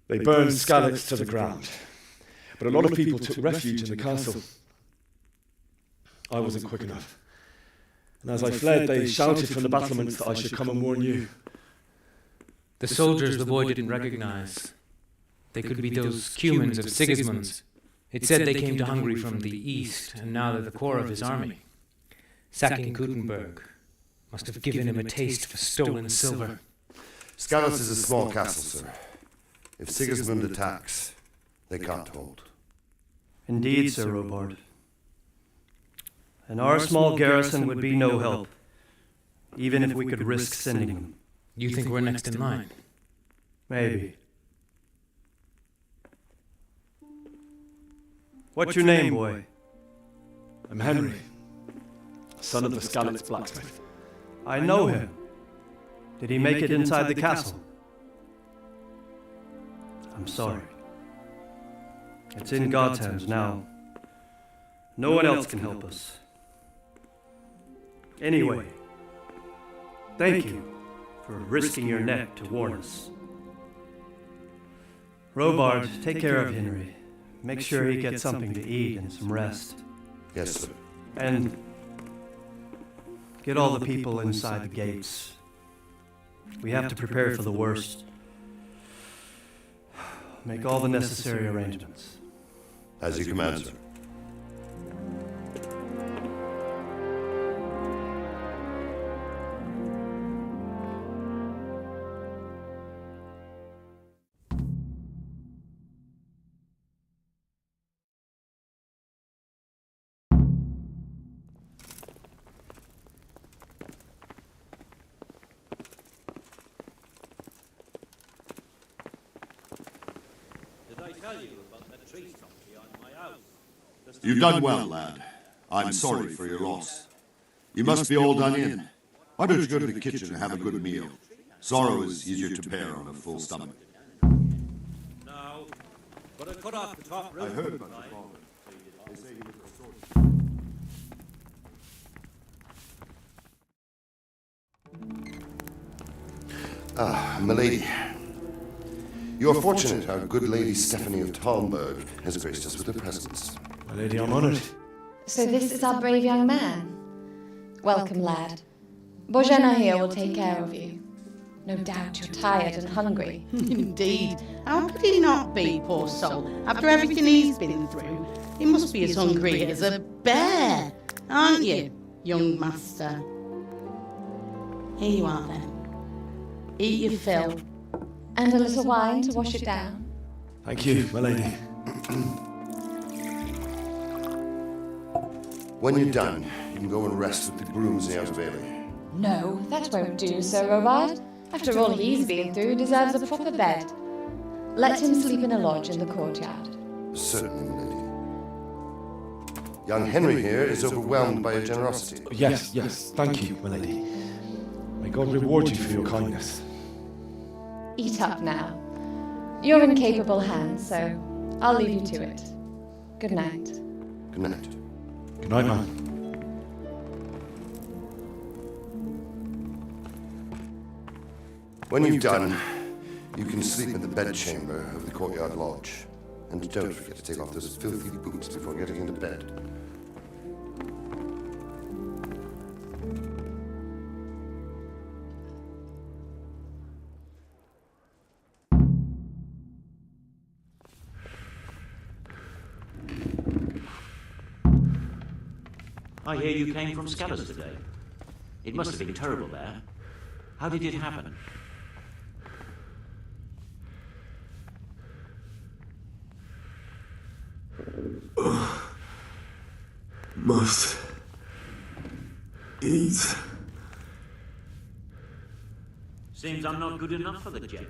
They burned Skalitz to the ground. But a lot of people took refuge in the castle. I wasn't quick enough. And as I fled, they shouted from the battlements that I should come and warn you. The soldiers the boy didn't recognize. They could be those Cumans of Sigismund's. It said they came to Hungary from the east, and now they're the core of his army. Sacking Gutenberg must have given him a taste for stolen silver. Skalitz is a small castle, sir. If Sigismund attacks, they can't hold. Indeed, Sir Robard. And our small garrison would be no help, even if we could risk sending them. You think we're next in line? Maybe. What's your name, boy? I'm Henry, son of the Skalitz blacksmith. I know him. Did he make it inside the castle? I'm sorry. It's in God's hands now. No one else can help us. Anyway, thank you for risking your neck to warn us. Robard, take care of Henry. Make sure he gets something to eat and some rest. Yes, sir. And get all the people inside the gates. We have to prepare for the worst. Make all the necessary arrangements. As you command, sir. You've done well, lad. I'm sorry for your loss. You must be all done in. Why don't you go to the kitchen and have a good meal? Sorrow is easier to bear on a full stomach. No, but I cut off the top root. I heard about your father. They say he was a sword. Ah, milady. You are fortunate our good lady Stephanie of Talmberg has graced us with her presence. My lady, I'm honoured. So this is our brave young man. Welcome, lad. Bozhena here will take care of you. No doubt you're tired and hungry. Indeed. How could he not be, poor soul? After everything he's been through, he must be as hungry as a bear, aren't you, young master? Here you are, then. Eat your fill. And a little wine to wash it down. Thank you, my lady. When you're done, you can go and rest with the grooms in the outer bailey. No, that won't do, Sir Robard. After all he's been through, deserves a proper bed. Let him sleep in a lodge in the courtyard. Certainly, milady. Young Henry here is overwhelmed by your generosity. Yes, thank you, my lady. May God reward you for your kindness. Eat up now. You're in capable hands, so I'll leave you to it. Good night. Good night. Good night, man. When you've done, you can sleep in the bedchamber of the courtyard lodge. And don't forget to take off those filthy boots before getting into bed. I hear you came from Skalitz today. It must have been terrible there. How did it happen? Must eat. Seems I'm not good enough for the jet.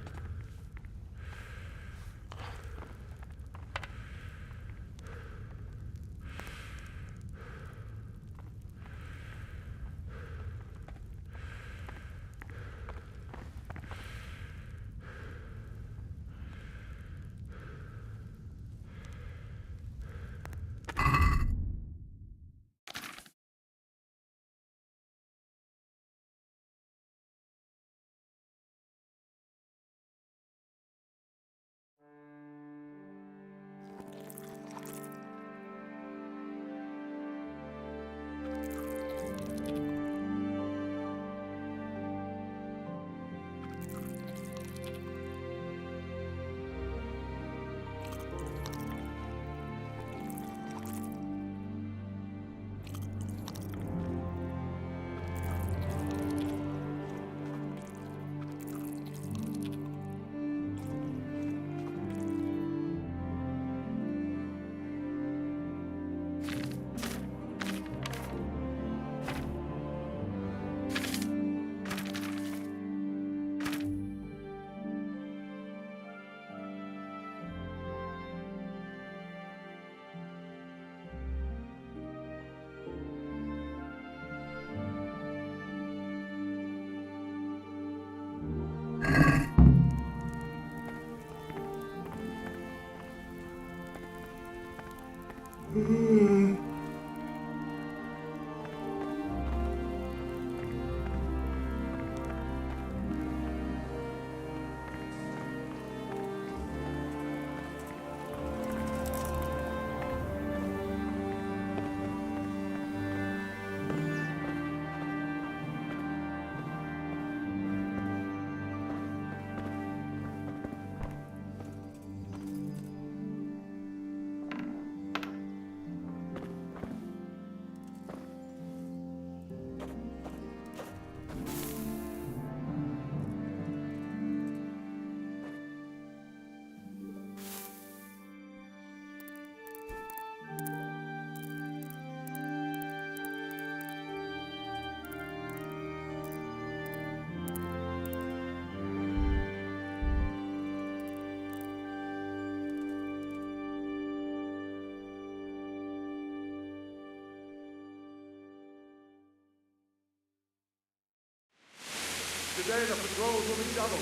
Today the patrols will be doubled.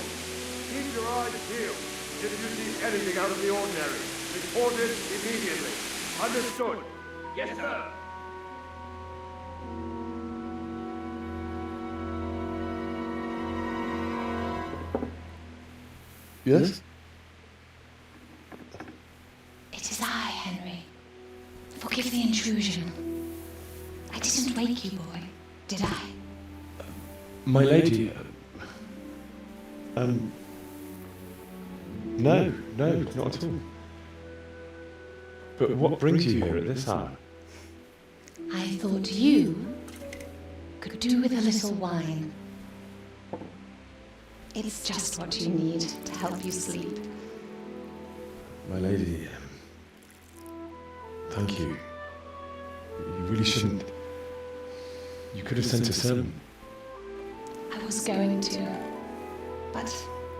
Keep your eyes peeled. If you see anything out of the ordinary, report it immediately. Understood? Yes, sir. Yes? It is I, Henry. Forgive the intrusion. I didn't wake you, boy, did I? My lady, no, not at all. But what brings you here at this hour? I thought you could do with a little wine. It's just what you need to help you sleep. My lady, thank you. You really shouldn't. You could have sent a servant. I was going to, but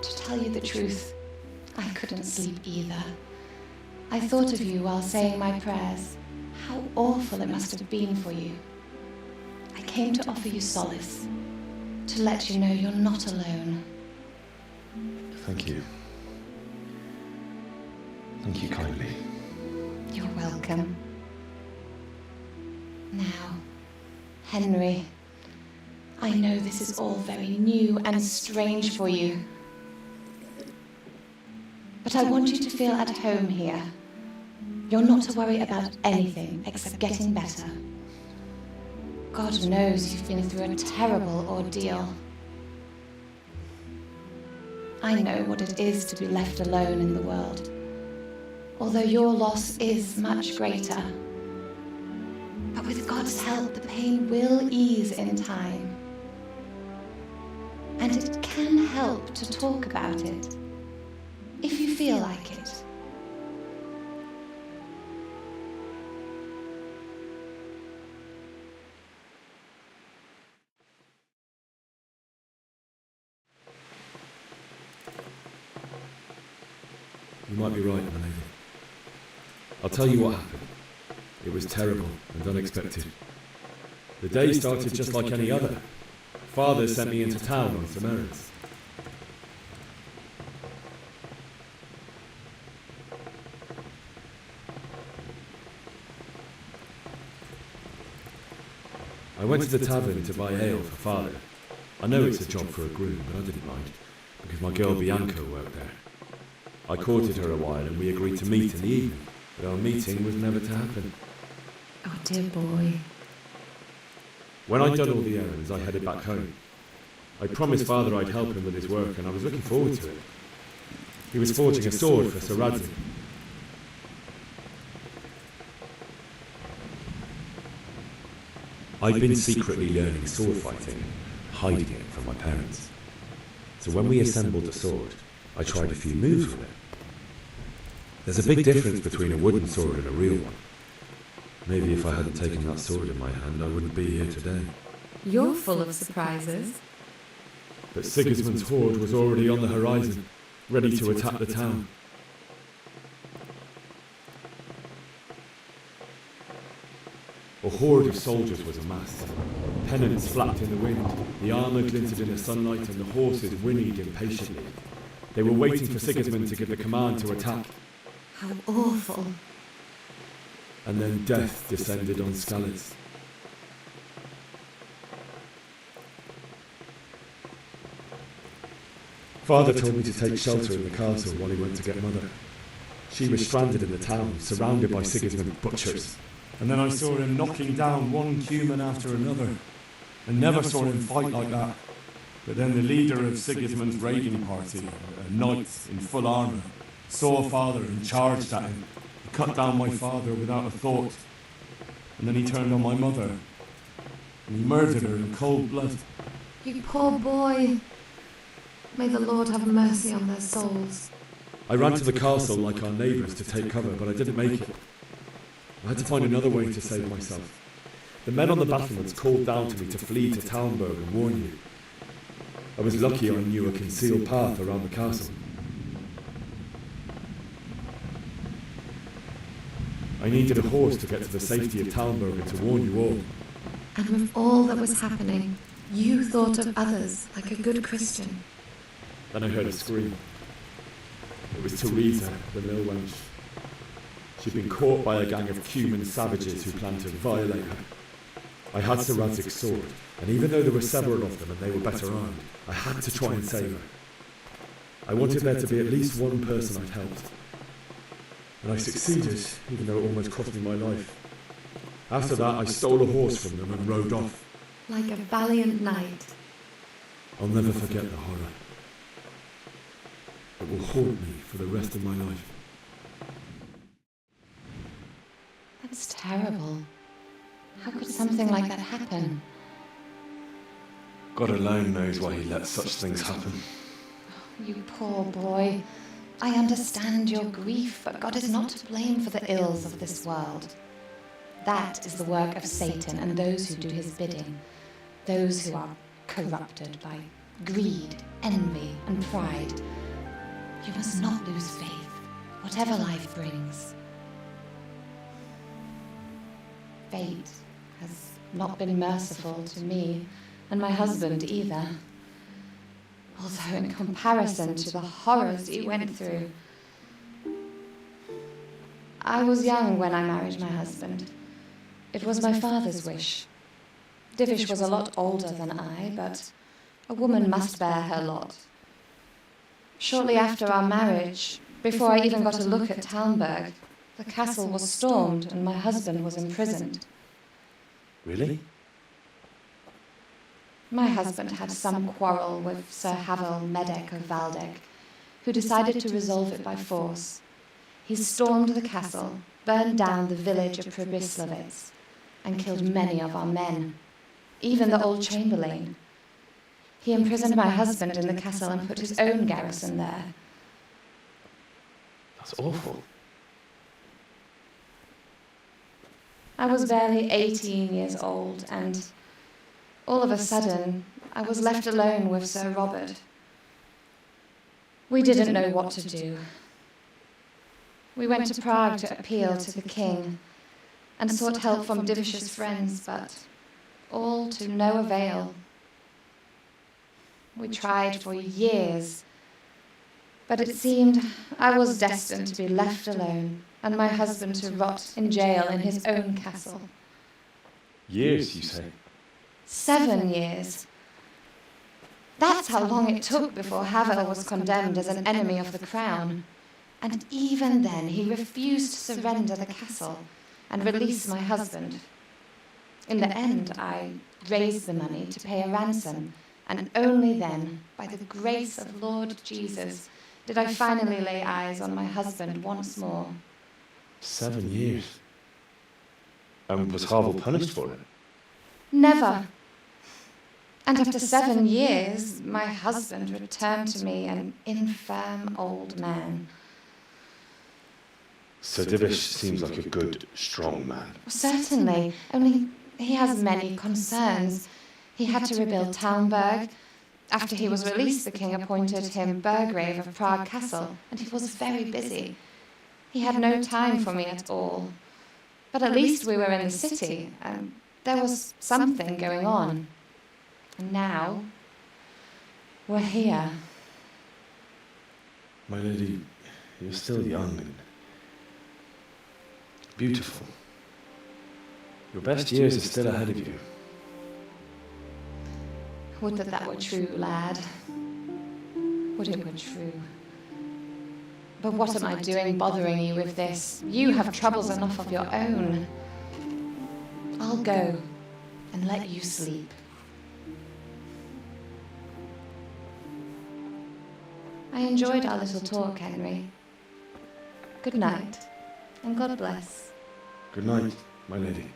to tell you the truth, I couldn't sleep either. I thought of you while saying my prayers. How awful it must have been for you. I came to offer you solace, to let you know you're not alone. Thank you. Thank you kindly. You're welcome. Now, Henry, I know this is all very new and strange for you. But I want you to feel at home here. You're not to worry about anything except getting better. God knows you've been through a terrible ordeal. I know what it is to be left alone in the world, although your loss is much greater. But with God's help, the pain will ease in time. And it can help to talk about it, if you feel like it. You might be right, my lady. I'll tell you what happened. It was terrible and unexpected. The day started just like any other. Father sent me into town on some errands. I went to the tavern to buy ale for Father. I know it's a job for a groom, but I didn't mind, because my girl Bianca worked there. I courted her a while and we agreed to meet in the evening, but our meeting was never to happen. Oh, dear boy. When I'd done all the errands, I headed back home. I promised Father I'd help him with his work, and I was looking forward to it. He was forging a sword for Sir Radzig. I'd been secretly learning sword fighting, hiding it from my parents. So when we assembled the sword, I tried a few moves with it. There's a big difference between a wooden sword and a real one. Maybe if I hadn't taken that sword in my hand, I wouldn't be here today. You're full of surprises. But Sigismund's horde was already on the horizon, ready to attack the town. A horde of soldiers was amassed. Pennants flapped in the wind, the armour glinted in the sunlight, and the horses whinnied impatiently. They were waiting for Sigismund to give the command to attack. How awful. And then death descended on Skalitz. Father told me to take shelter in the castle while he went to get Mother. She was stranded in the town, surrounded by Sigismund's butchers. And then I saw him knocking down one human after another. I never saw him fight like that. But then the leader of Sigismund's raiding party, a knight in full armour, saw Father and charged at him. He cut down my father without a thought. And then he turned on my mother. And he murdered her in cold blood. You poor boy. May the Lord have mercy on their souls. I ran to the castle like our neighbours to take cover, but I didn't make it. I had to find another way to save myself. The men on the battlements called down to me to flee to Talmberg and warn you. I was lucky I knew a concealed path around the castle. I needed a horse to get to the safety of Talmberg and to warn you all. And with all that was happening, you thought of others like a good Christian. Then I heard a scream. It was Teresa, the mill wench. She'd been caught by a gang of Cuman savages who planned to violate her. I had Sir Radzig's sword, and even though there were several of them and they were better armed, I had to try and save her. I wanted there to be at least one person I'd helped. And I succeeded, even though it almost cost me my life. After that, I stole a horse from them and rode off. Like a valiant knight. I'll never forget the horror. It will haunt me for the rest of my life. That's terrible. How could something like that happen? God alone knows why he lets such things happen. You poor boy. I understand your grief, but God is not to blame for the ills of this world. That is the work of Satan and those who do his bidding. Those who are corrupted by greed, envy, and pride. You must not lose faith, whatever life brings. Fate has not been merciful to me, and my husband either. Although in comparison to the horrors he went through. I was young when I married my husband. It was my father's wish. Divish was a lot older than I, but a woman must bear her lot. Shortly after our marriage, before I even got a look at Talmberg, the castle was stormed and my husband was imprisoned. Really? My husband had some quarrel with Sir Havel Medek of Valdek, who decided to resolve it by force. He stormed the castle, burned down the village of Pribyslavitz, and killed many of our men, even the old chamberlain. He imprisoned my husband in the castle and put his own garrison there. That's awful. I was barely 18 years old, and all of a sudden, I was left alone with Sir Robert. We didn't know what to do. We went to Prague to appeal to the king and sought help from Divish's friends, but all to no avail. We tried for years, but it seemed I was destined to be left alone and my husband to rot in jail in his own castle. Years, you say? 7 years. That's how long it took before Havel was condemned as an enemy of the crown. And even then, he refused to surrender the castle and release my husband. In the end, I raised the money to pay a ransom, and only then, by the grace of Lord Jesus, did I finally lay eyes on my husband once more. 7 years. And was Havel punished for it? Never. And after 7 years, my husband returned to me an infirm old man. Sir Divish seems like a good, strong man. Certainly, only he has many concerns. He had to rebuild Talmberg. After he was released, the king appointed him Burgrave of Prague Castle, and he was very busy. He had no time for me at all. But at least we were in the city, and there was something going on. And now, we're here. My lady, you're still young and beautiful. Your best years are still ahead of you. Would that that were true, lad. Would it were true. But what am I doing bothering you with this? You have troubles enough of your own. I'll go and let you sleep. I enjoyed our little talk, Henry. Good night, and God bless. Good night, my lady.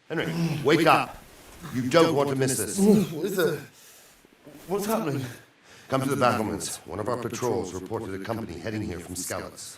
Henry, wake up. You don't want to miss this. What is it? What's happening? Come to the battlements. One of our patrols reported a company heading here from Skalitz.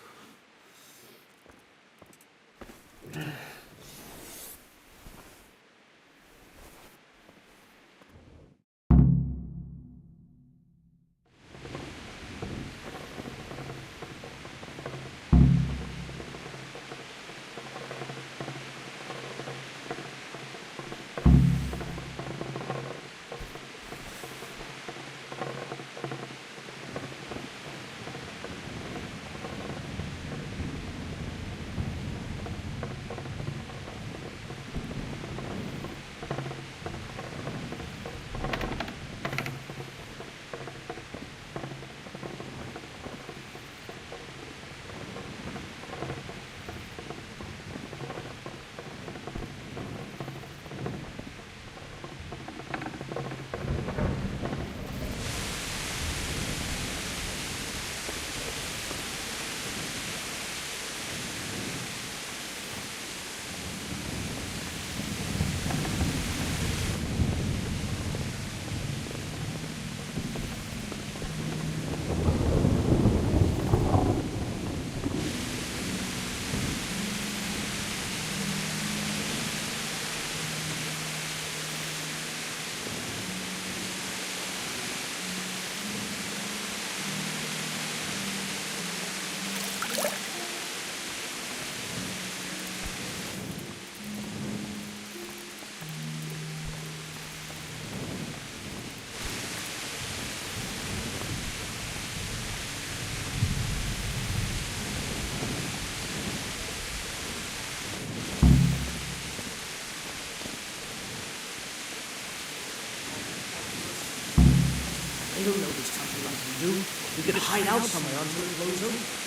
do. We could hide out somewhere until it blows over.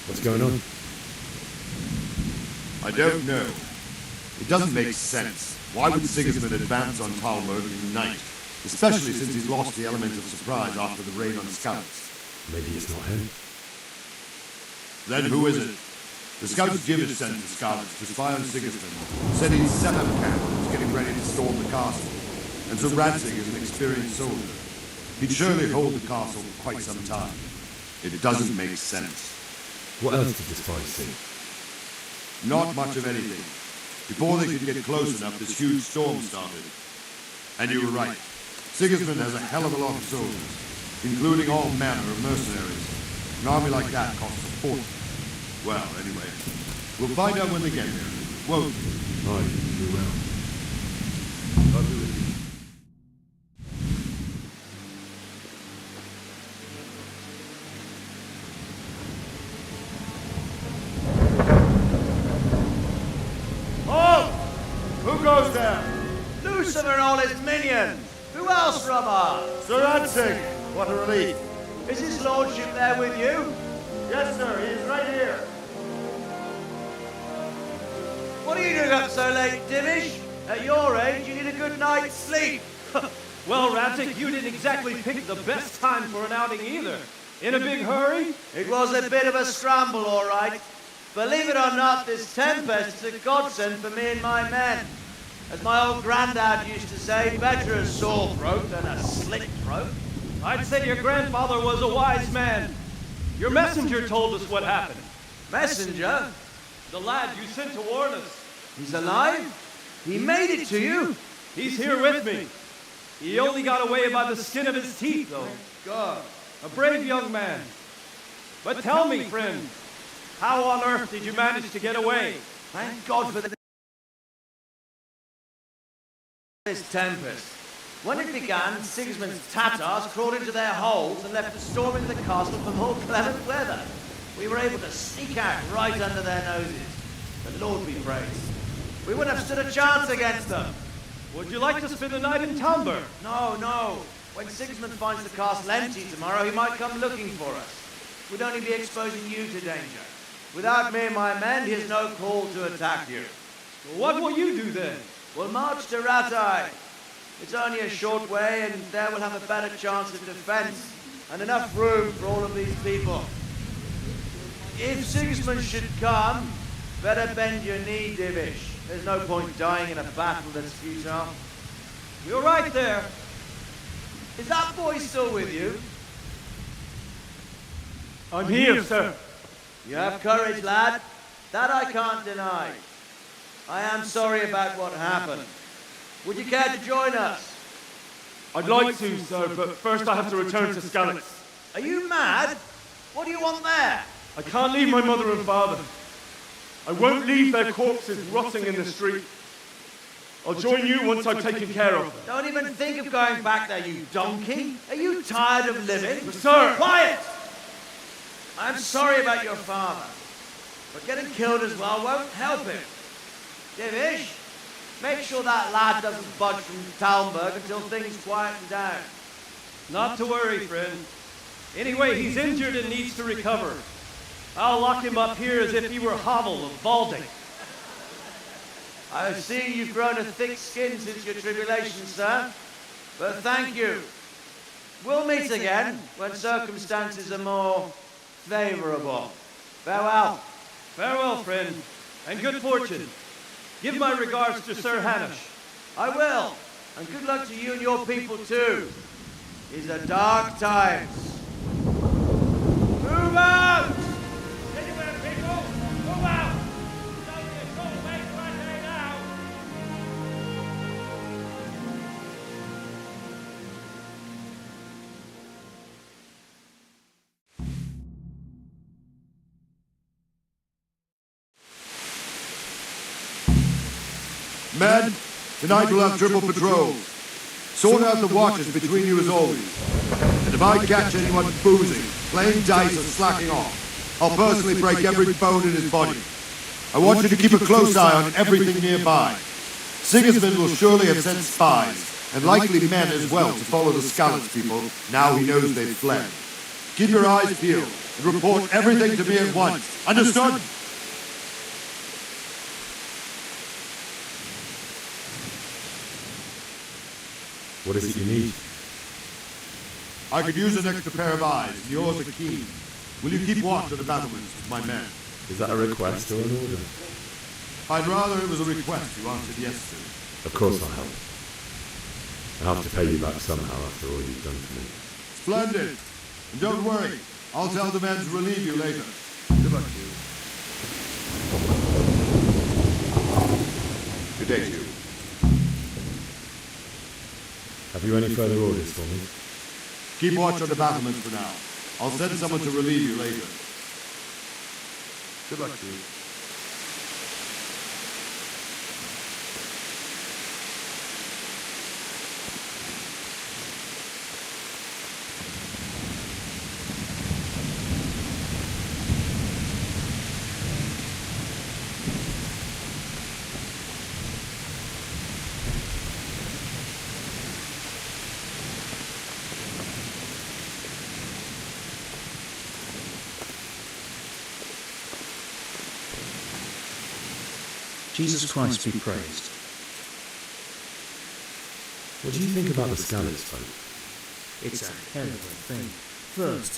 What's going on? I don't know. It doesn't make sense. Why would Sigismund advance on Talmberg in the night? Especially since he's lost the element of surprise after the raid on scouts. Maybe it's not him. Then who is it? The scouts Gibbs sent the scouts to spy on Sigismund. Said he'd set up camp and was getting ready to storm the castle. And so Radzig is an experienced soldier. He'd surely hold the castle for quite some time. It doesn't make sense. What else did the spies see? Not much of anything. Before they could get close enough, this huge storm started. And you were right. Sigismund has a hell of a lot of soldiers, including all manner of mercenaries. An army like that costs a fortune. Well, anyway, we'll find out when they get there, won't we? Aye, we will. I'll do it. Who goes there? Lucifer and all his minions. Who else, Robert? Sir Radzig. What a relief. Is his lordship there with you? Yes, sir. He is right here. What are you doing up so late, Dimish? At your age, you need a good night's sleep. Well, Radzig, you didn't exactly pick the best time for an outing either. In a big hurry? It was a bit of a scramble, all right. Believe it or not, this tempest is a godsend for me and my men. As my old granddad used to say, better a sore throat than a slit throat. I'd say your grandfather was a wise man. Your messenger told us what happened. Messenger? The lad you sent to warn us. He's alive? He made it to you? He's here with me. He only got away by the skin of his teeth, though. God. A brave young man. But tell me, friend, how on earth did you manage to get away? Thank God for this tempest. When it began, Sigismund's Tatars crawled into their holes and left us storming the castle for more clement weather. We were able to sneak out right under their noses. The Lord be praised. We wouldn't have stood a chance against them. Would you like to spend the night in Talmberg? No, no. When Sigismund finds the castle empty tomorrow, he might come looking for us. We'd only be exposing you to danger. Without me and my men, he has no call to attack you. Well, what will you do then? We'll march to Ratai. It's only a short way, and there we'll have a better chance of defense and enough room for all of these people. If Sigismund should come, better bend your knee, Divish. There's no point dying in a battle that's futile. You're right there. Is that boy still with you? I'm here, sir. You have courage, lad. That I can't deny. I am sorry about what happened. Would you care to join us? I'd like to, sir, but first I have to return to Skalitz. Are you mad? What do you want there? I can't leave my mother and father. I won't leave their corpses rotting in the street. I'll join you once I've taken care of them. Don't even think of going back there, you donkey. Are you tired of living? Sir! Quiet! I'm sorry about your father, but getting killed as well won't help him. Divish, make sure that lad doesn't budge from Talmberg until things quieten down. Not to worry, friend. Anyway, he's injured and needs to recover. I'll lock him up here as if he were Havel of Balding. I see you've grown a thick skin since your tribulation, sir. But thank you. We'll meet again when circumstances are more favorable. Farewell. Farewell, friend, and good fortune. Give my regards to Sir Hanush. I will. And good luck to you and your people, too. These are dark times. Move out! Anywhere, people! Move out! It's only a short way to Ratai now! Men, tonight we'll have triple patrols. Sort out the watches between you as always. And if I catch anyone boozing, playing dice or slacking off, I'll personally break every bone in his body. I want you to keep a close eye on everything nearby. Sigismund will surely have sent spies, and likely men as well, to follow the Skalitz people, now he knows they've fled. Keep your eyes peeled, and report everything to me at once. Understood? What is it you need? I could use an extra pair of eyes, and yours are keen. Will you keep watch on the battlements with my men? Is that a request or an order? I'd rather it was a request you answered yes to. Of course I'll help. I'll have to pay you back somehow after all you've done for me. Splendid! And don't worry, I'll tell the men to relieve you later. Good luck to you. Good day to you. Have you any further orders for me? Keep watch on the battlements for now. I'll send someone to relieve you later. Good luck to you. Jesus Christ be praised. What do you think about the Skalitz folk? It's a hell of a thing. First,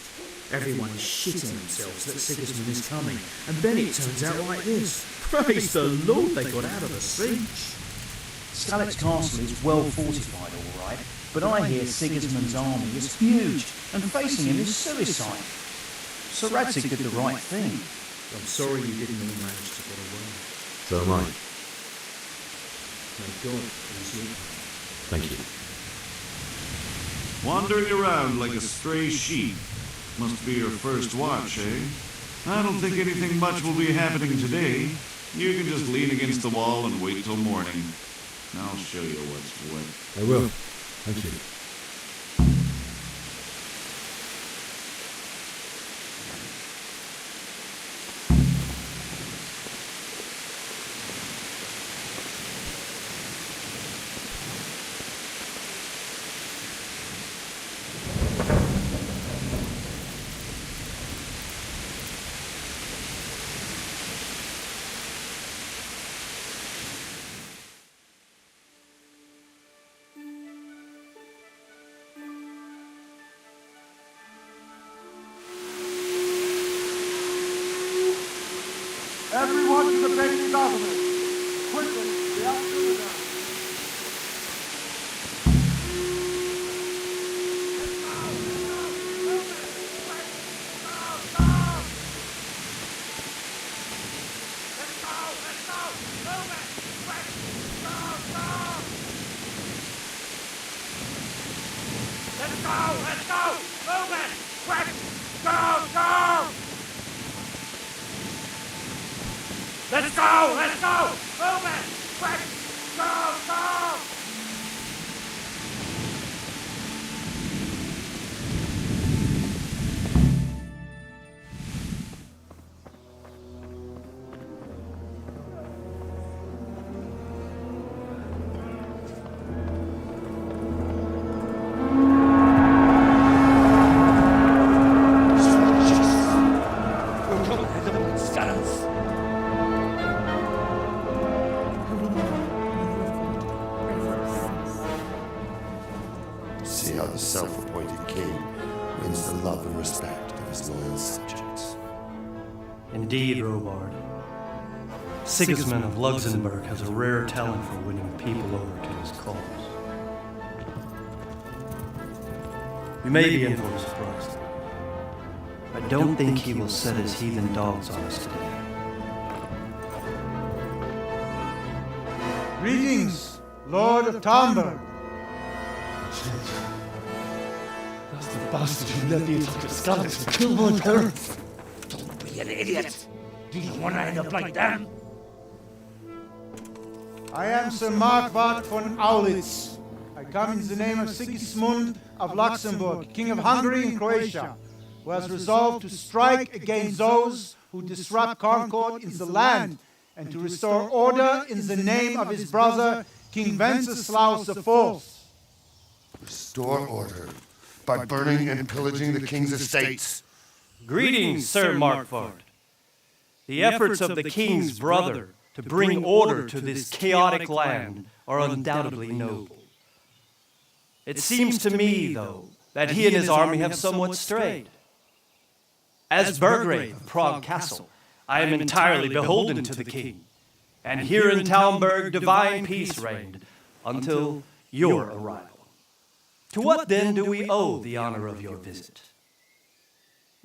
everyone is shitting themselves that Sigismund is coming, and then it turns out like this. Praise the Lord, they got out of the siege. Skalitz Castle is well fortified, all right, but I hear Sigismund's army is huge, and facing him is suicide. Sir Radzig did the right thing. I'm sorry you didn't all manage to get away. So am I. May God please you. Thank you. Wandering around like a stray sheep. Must be your first watch, eh? I don't think anything much will be happening today. You can just lean against the wall and wait till morning. I'll show you what's what. I will. Thank you. Everyone to the base government. Quickly, the afternoon now. Let's go! Let's go! Move it! Quick! Go! Go! See how the self-appointed king wins the love and respect of his loyal subjects. Indeed, Robard. Sigismund of Luxembourg has a rare talent for winning people over to his cause. You may be in for a surprise. I don't think he will set his heathen dogs on us today. Greetings, Lord of Tamberg. That's the bastard who led the attack at Skalitz and killed my parents. Don't be an idiot! Do you want to end up like them? I am Sir Markwart von Aulitz. I come in the name of Sigismund of Luxembourg, King of Hungary and Croatia, who has resolved to strike against those who disrupt concord in the land and to restore order in the name of his brother, King Wenceslaus IV. Restore order by burning and pillaging the king's estates. Greetings, Sir Markwart. The efforts of the king's brother to bring order to this chaotic land are undoubtedly noble. It seems to me, though, that he and his army have somewhat strayed. As Burgrave of Prague Castle, I am entirely beholden to the king, and here in Talmberg divine peace reigned until your arrival. To what then do we owe the honor of your visit?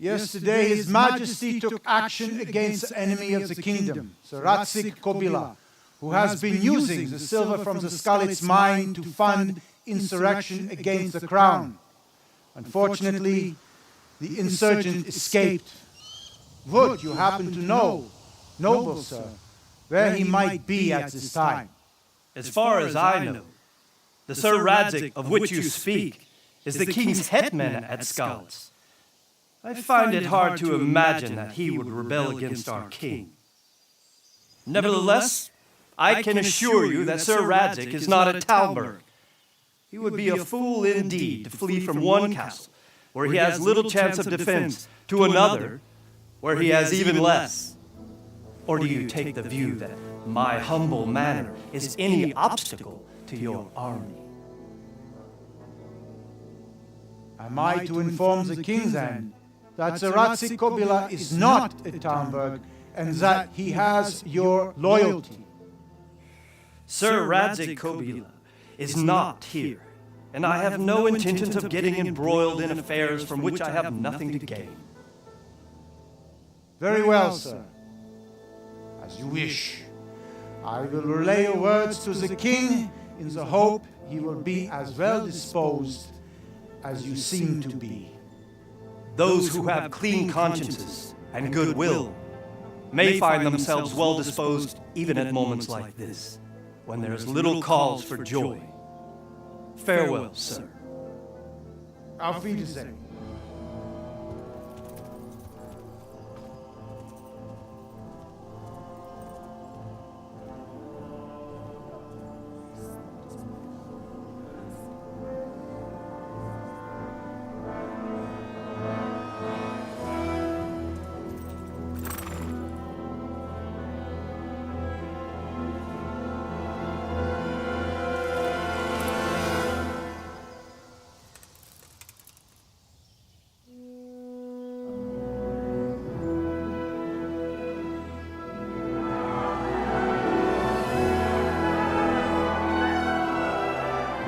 Yesterday His Majesty took action against the enemy of the kingdom, Sir Radzik Kobila, who has been using the silver from the Skalitz mine to fund insurrection against the crown. Unfortunately, the insurgent escaped. Would you happen to know, noble sir, where he might be at this time? As far as I know, the Sir Radzik of which you speak is the king's headman at Skalitz. I find it hard to imagine that he would rebel against our king. Nevertheless, I can assure you that Sir Radzik is not at Talmberg. He would be a fool indeed to flee from one castle, where he has little chance of defense, to another, where he has even less. Or do you take the view that my humble manner is any obstacle to your army? Am I to inform the king then that Sir Radzik Kobila is not at Talmberg and that he has your loyalty? Sir Radzik Kobila is not here, and I have no intentions of getting embroiled in affairs from which I have nothing to gain. Very well, sir. As you wish. I will relay your words to the king in the hope he will be as well disposed as you seem to be. Those who have clean consciences and goodwill may find themselves well disposed even at moments like this, when there is little cause for joy. Farewell, sir. Auf Wiedersehen.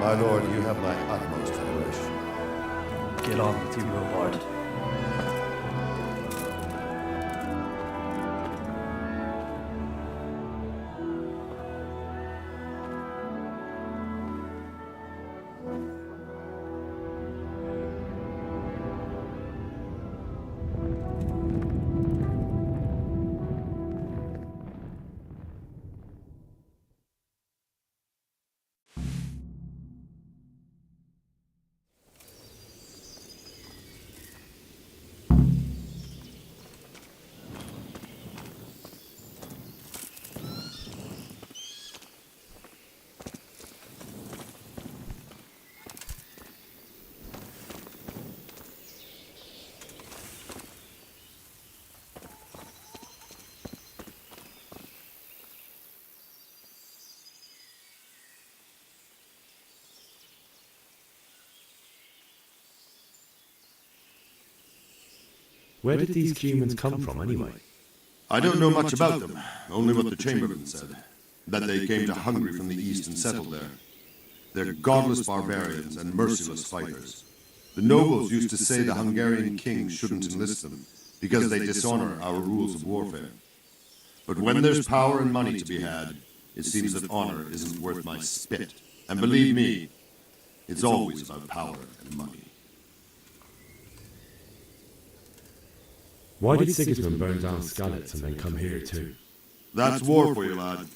My lord, you have my utmost adoration. Get on with you, Robard. Where did these humans come from, anyway? I don't know much about them, only what the Chamberlain said. That they came to Hungary from the east and settled there. They're godless barbarians and merciless fighters. The nobles used to say the Hungarian king shouldn't enlist them, because they dishonor our rules of warfare. But when there's power and money to be had, it seems that honor isn't worth my spit. And believe me, it's always about power and money. Why did Sigismund burn down Skalitz and then come here too? That's war for you, lad.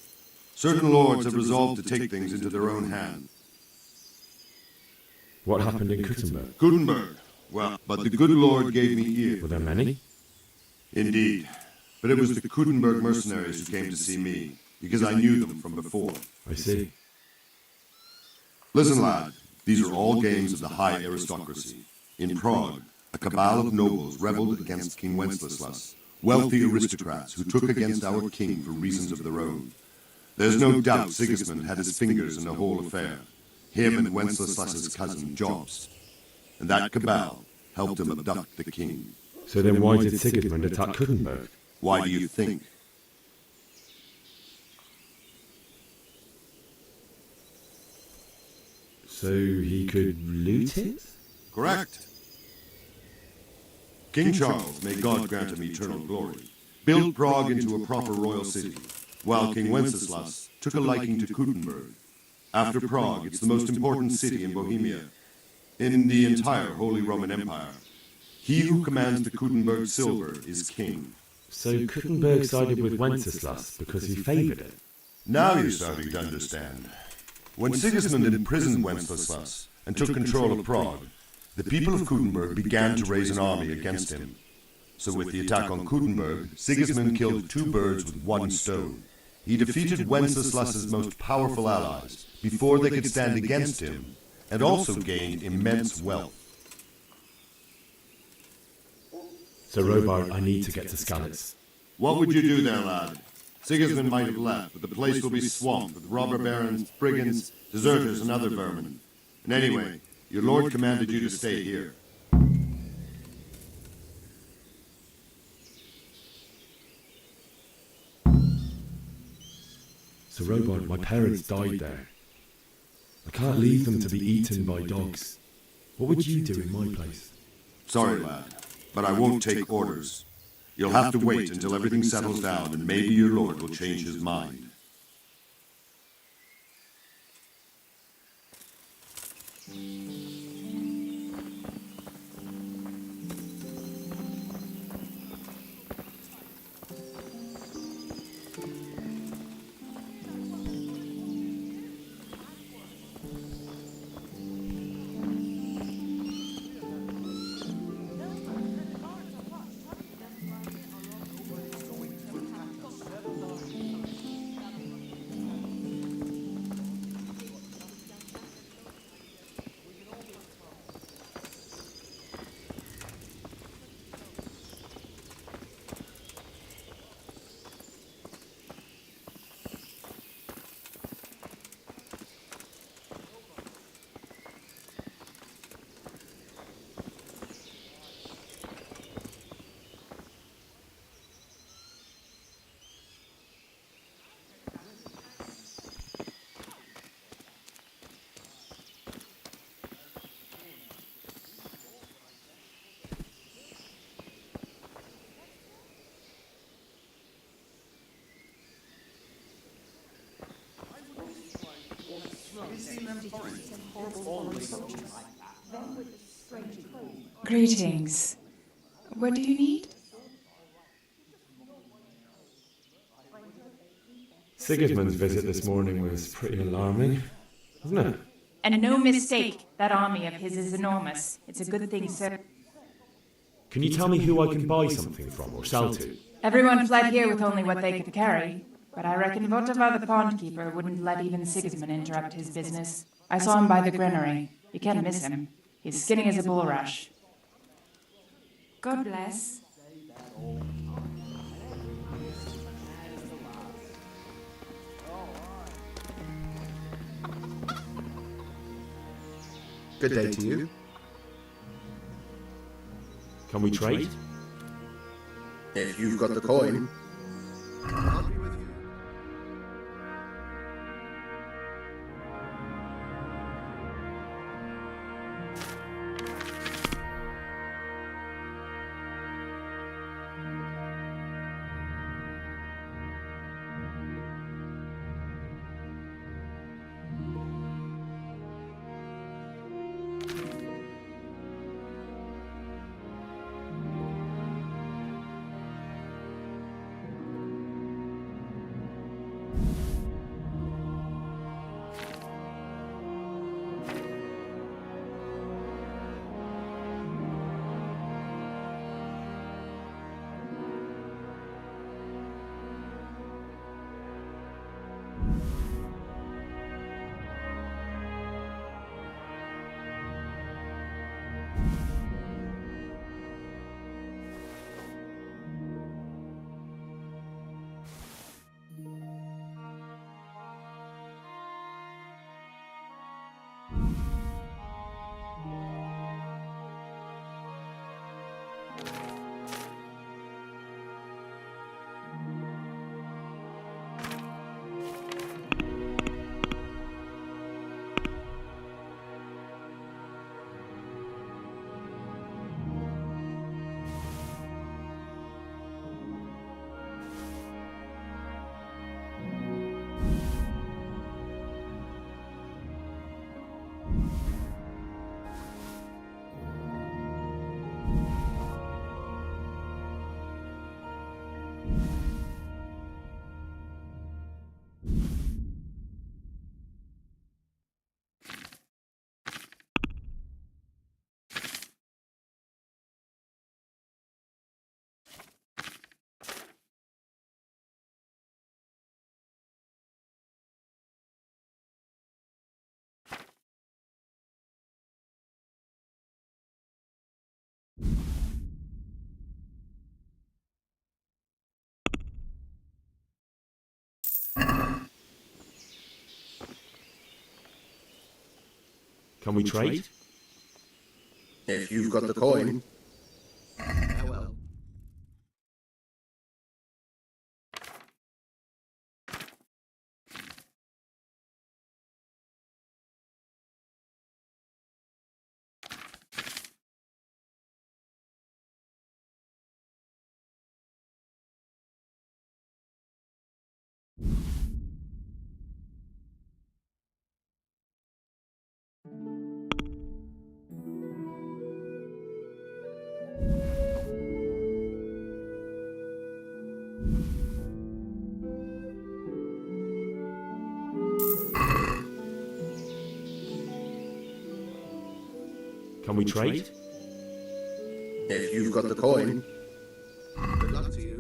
Certain lords have resolved to take things into their own hands. What happened in Kuttenberg? Gutenberg. Well, but the good Lord gave me ear. Were there many? Indeed. But it was the Kuttenberg mercenaries who came to see me, because I knew them from before. I see. Listen, lad. These are all games of the high aristocracy. In Prague, a cabal of nobles rebelled against King Wenceslas, wealthy aristocrats who took against our king for reasons of their own. There's no doubt Sigismund had his fingers in the whole affair. Him and Wenceslas's cousin, Jobst. And that cabal helped him abduct the king. So then why did Sigismund attack Kuttenberg? Why do you think? So he could loot it? Correct. King Charles, may God grant him eternal glory, built Prague into a proper royal city, while King Wenceslas took a liking to Kuttenberg. After Prague, it's the most important city in Bohemia, in the entire Holy Roman Empire. He who commands the Kuttenberg silver is king. So Kuttenberg sided with Wenceslas because he favoured it? Now you're starting to understand. When Sigismund imprisoned Wenceslas and took control of Prague, the people of Kuttenberg began to raise an army against him. So with the attack on Kuttenberg, Sigismund killed 2 birds with 1 stone. He defeated Wenceslas's most powerful allies before they could stand against him, and also gained immense wealth. So Robert, I need to get to Skalitz. What would you do there, lad? Sigismund might have left, but the place will be swamped with robber barons, brigands, deserters, and other vermin. And anyway, your lord commanded you to stay here. So Robert, my parents died there. I can't leave them to be eaten by dogs. What would you do in my place? Sorry, lad, but I won't take orders. You'll have to wait until everything settles down, and maybe your lord will change his mind. Greetings. What do you need? Sigismund's visit this morning was pretty alarming, wasn't it? And no mistake, that army of his is enormous. It's a good thing, sir. Can you tell me who I can buy something from or sell to? Everyone fled here with only what they could carry. But I reckon Votava the pond keeper wouldn't let even Sigismund interrupt his business. I saw him by the granary. You can't miss him. He's skinny as a bulrush. God bless. Good day to you. Can we trade? If you've got the coin. Can we trade? If you've got the coin. Well. Can we trade? If you've got the coin. Good luck to you.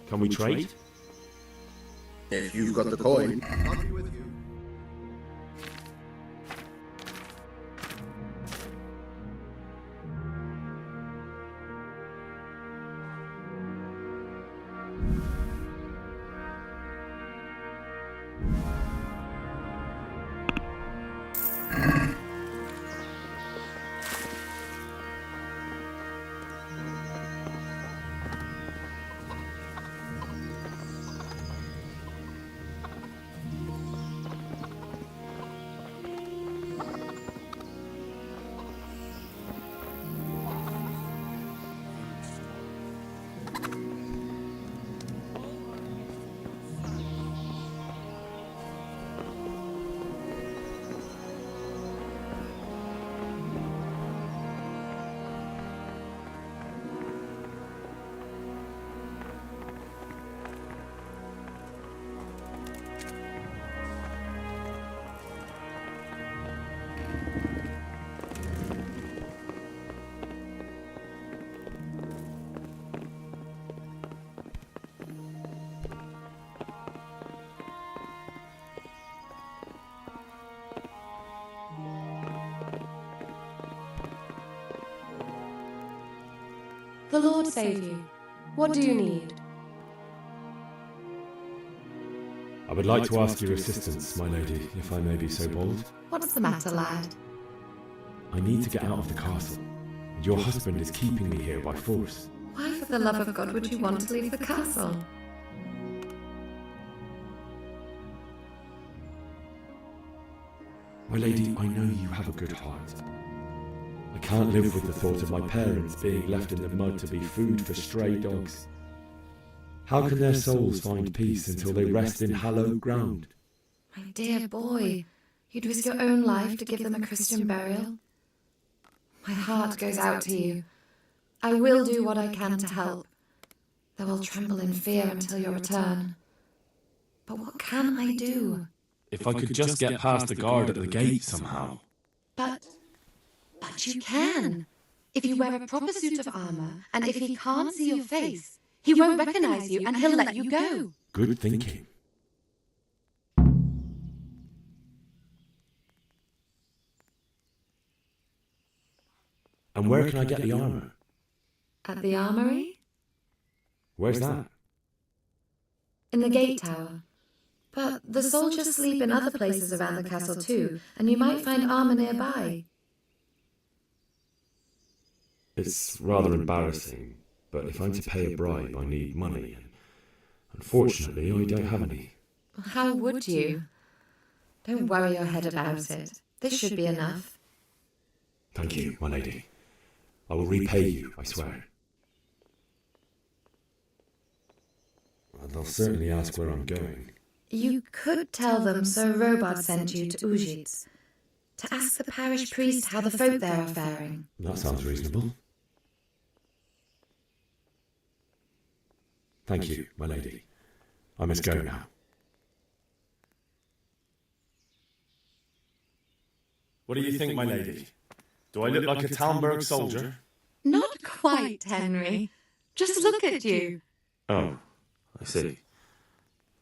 Can we trade? If you've got the coin. I'll be with you. The Lord save you. What do you need? I would like to ask your assistance, my lady, if I may be so bold. What's the matter, lad? I need to get out of the castle, and your husband is keeping me here by force. Why, for the love of God, would you want to leave the castle? My lady, I know you have a good heart. I can't live with the thought of my parents being left in the mud to be food for stray dogs. How can their souls find peace until they rest in hallowed ground? My dear boy, you'd risk your own life to give them a Christian burial? My heart goes out to you. I will do what I can to help, though I'll tremble in fear until your return. But what can I do? If I could just get past the guard at the gate somehow. But you can. If you wear a proper suit of armour, and if he can't see your face, he won't recognise you and he'll let you go. Good thinking. And where can I get the armour? At the armoury? Where's that? In the gate tower. But the soldiers sleep in other places around the castle too, and you might find armor nearby. It's rather embarrassing, but if I'm to pay a bribe, I need money, and unfortunately, I don't have any. How would you? Don't worry your head about it. This should be enough. Thank you, my lady. I will repay you, I swear. They'll certainly ask where I'm going. You could tell them Sir Robard sent you to Ujits, to ask the parish priest how the folk there are faring. That sounds reasonable. Thank you, my lady. I must go now. What do you think, my lady? Do I look like a Talmberg soldier? Not quite, Henry. Just look at you. Oh, I see.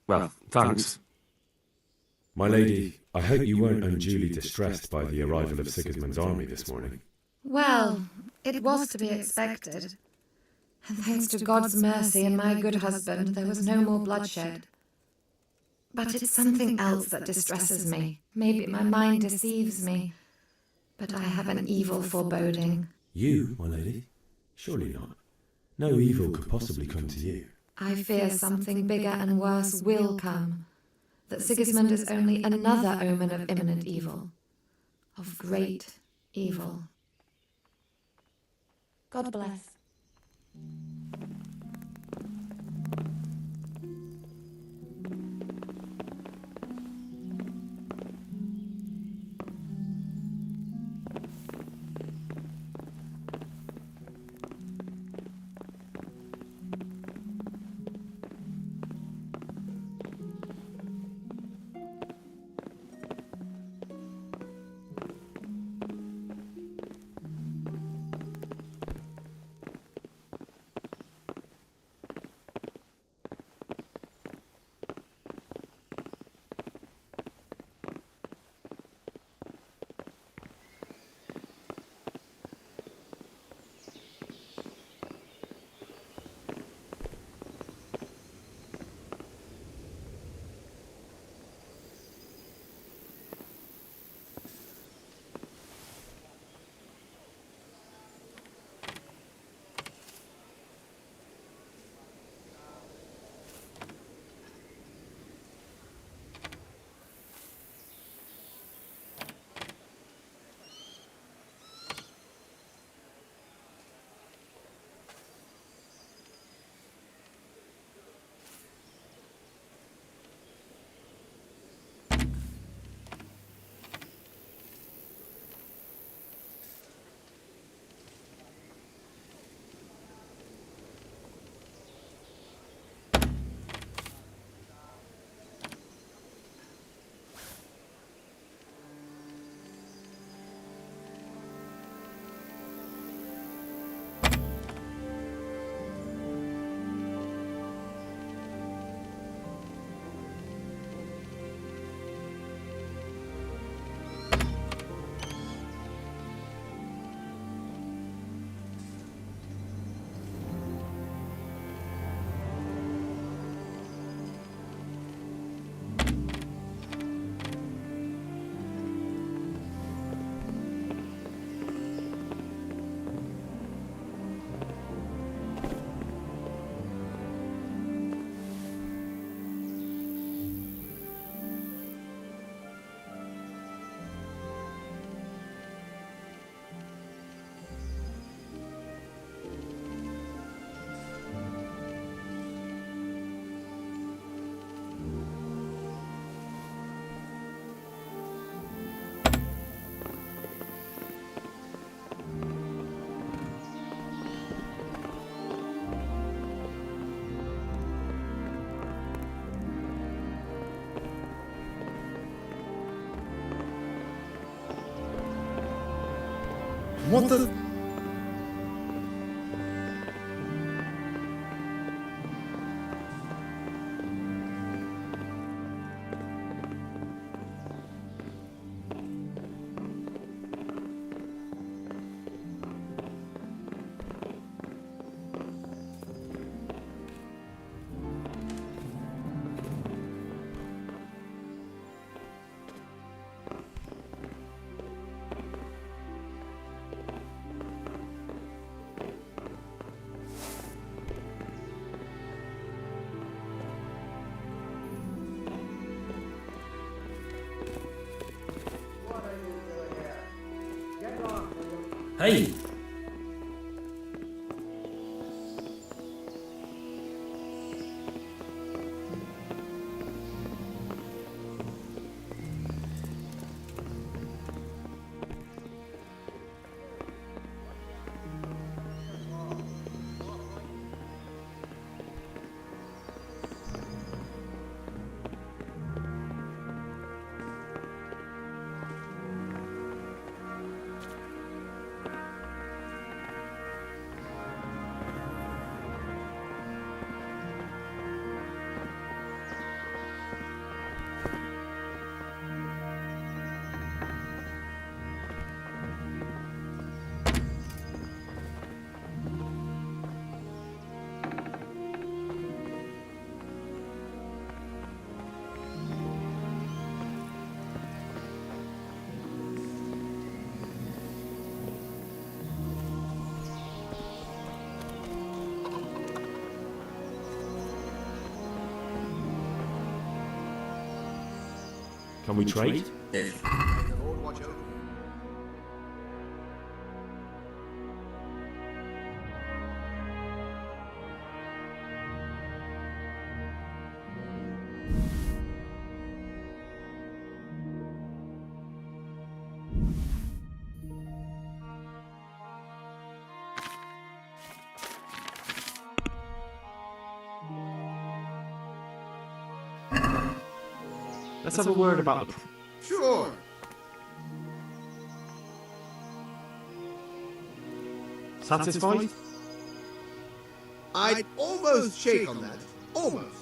Well, thanks. My lady, I hope you weren't unduly distressed by the arrival of Sigismund's army this morning. Well, it was to be expected. And thanks to God's mercy and my good husband, there was no more bloodshed. But it's something else that distresses me. Maybe my mind deceives me. But I have an evil foreboding. You, my lady? Surely not. No evil could possibly come to you. I fear something bigger and worse will come. That Sigismund is only another omen of imminent evil. Of great evil. God bless. What the... Hey! Can we trade? Yes. Let's have a word about the... Sure. Satisfied? I'd almost shake on that. Almost.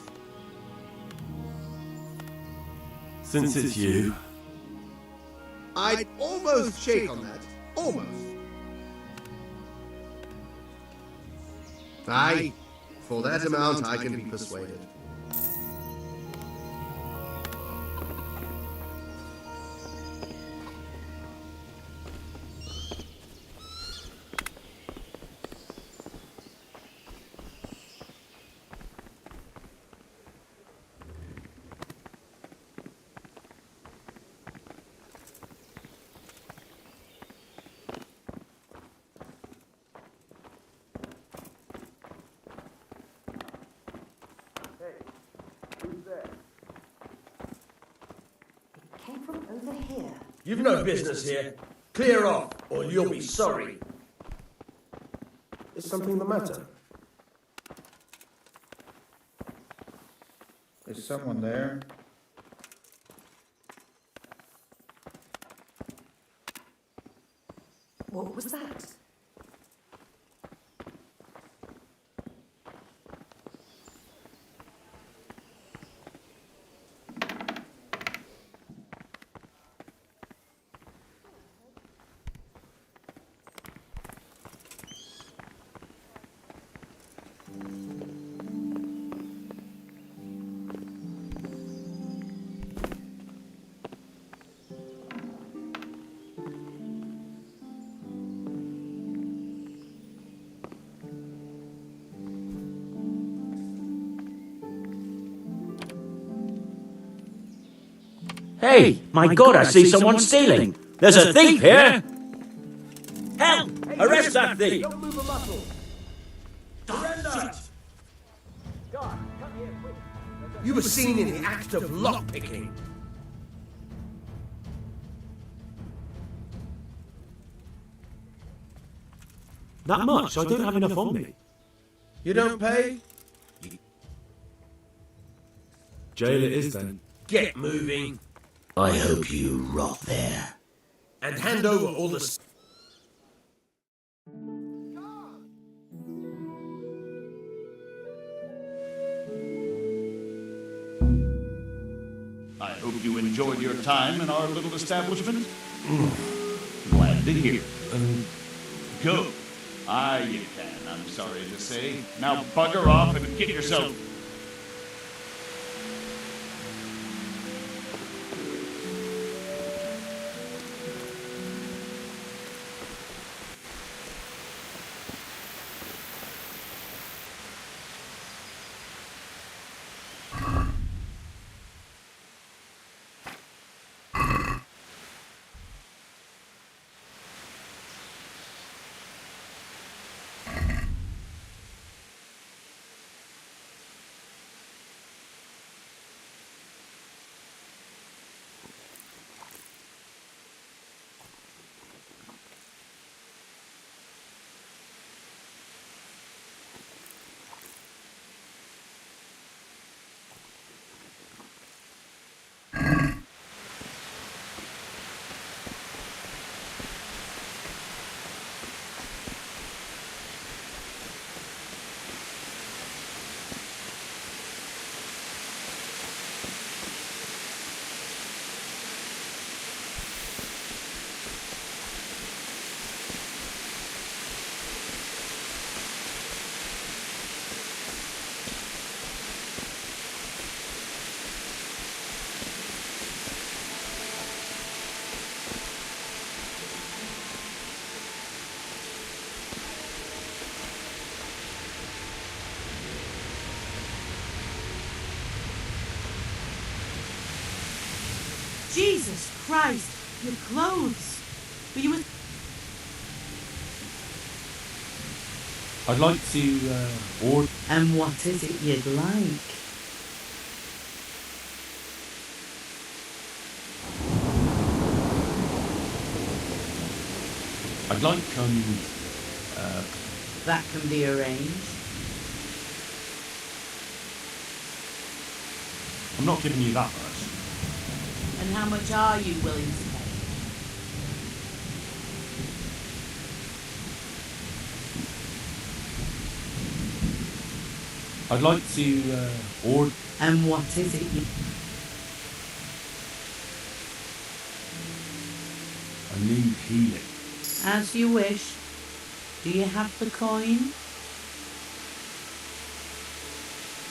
Since it's you. I'd almost shake on that. Almost. Aye. For that amount, I can be persuaded. Came from over here. You've no business here. Clear off, or you'll be sorry. Is something the matter? Is someone there? What was that? Hey, my God, I see someone stealing. There's a thief here. Help! Arrest that thief! Don't move a muscle. Surrender! You were seen in the act of lockpicking. That much? I don't have enough on me. You don't pay? Jail it is then. Get moving. I hope you rot there. And hand over all the... I hope you enjoyed your time in our little establishment. Glad to hear. Go. Aye, you can, I'm sorry to say. Now bugger off and get yourself... Jesus Christ, your clothes. But you were... I'd like to order. And what is it you'd like? I'd like That can be arranged. I'm not giving you that much. And how much are you willing to pay? I'd like to order. And what is it you... I need healing. As you wish. Do you have the coin?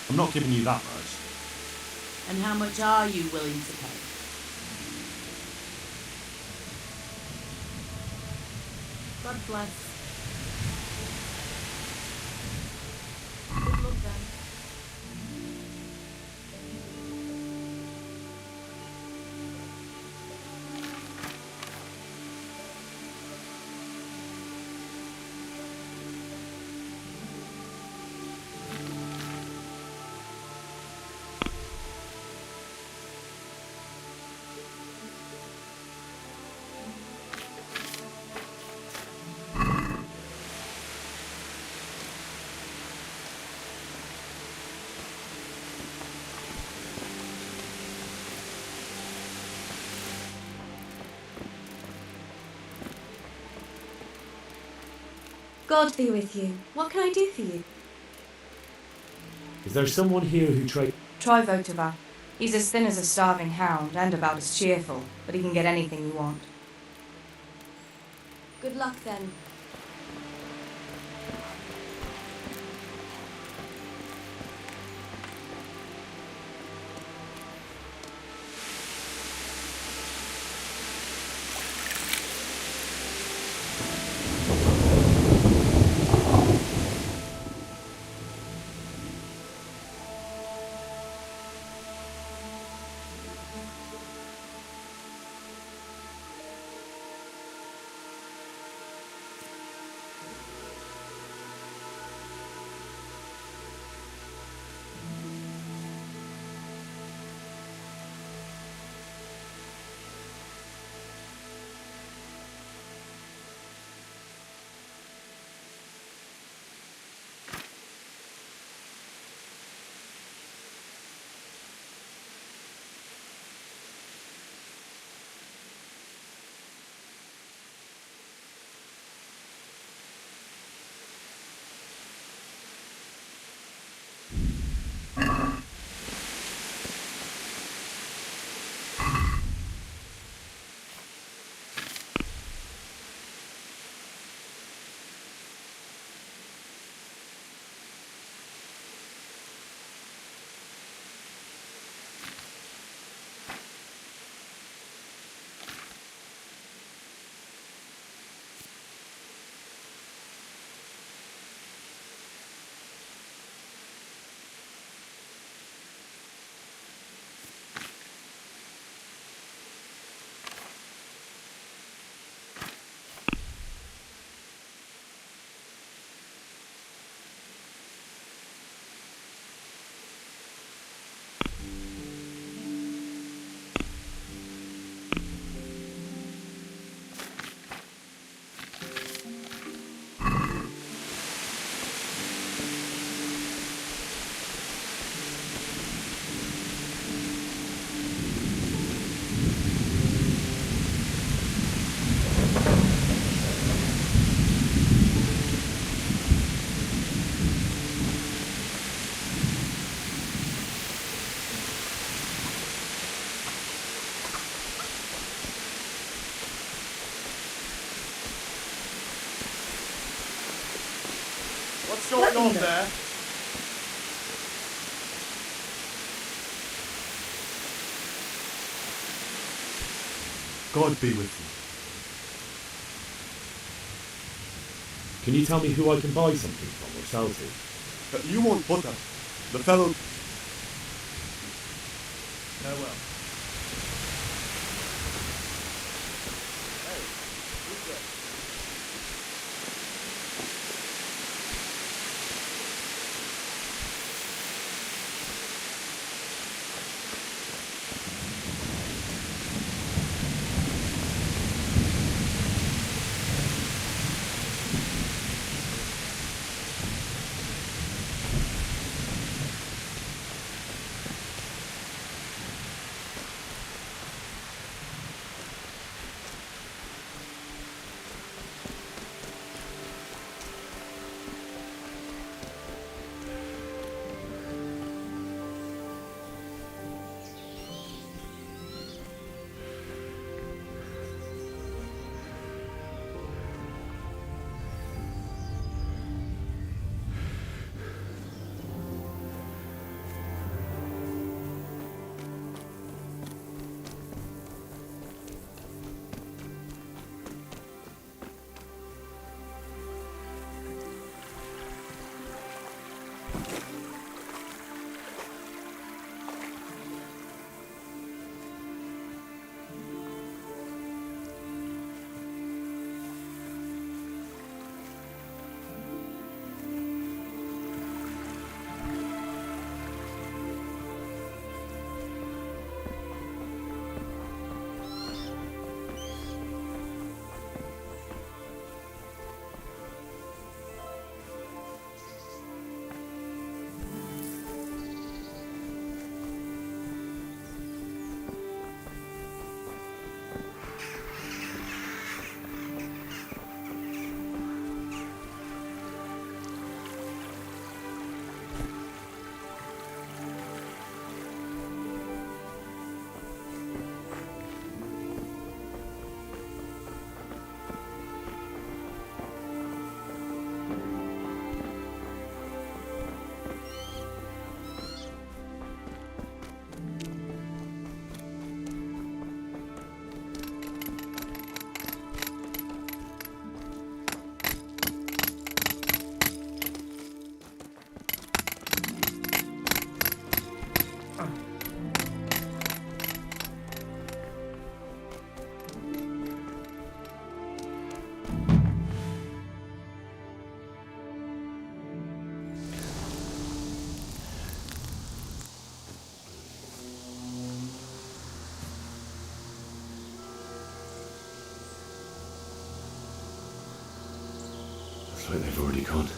I'm not giving you that much. And how much are you willing to pay? God bless. Good luck then. God be with you. What can I do for you? Is there someone here who trade? Try Votova. He's as thin as a starving hound and about as cheerful, but he can get anything you want. Good luck then. What's going on there? God be with you. Can you tell me who I can buy something from or sell to? You want butter. The fellow... Farewell. like they've already gone.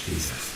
Jesus.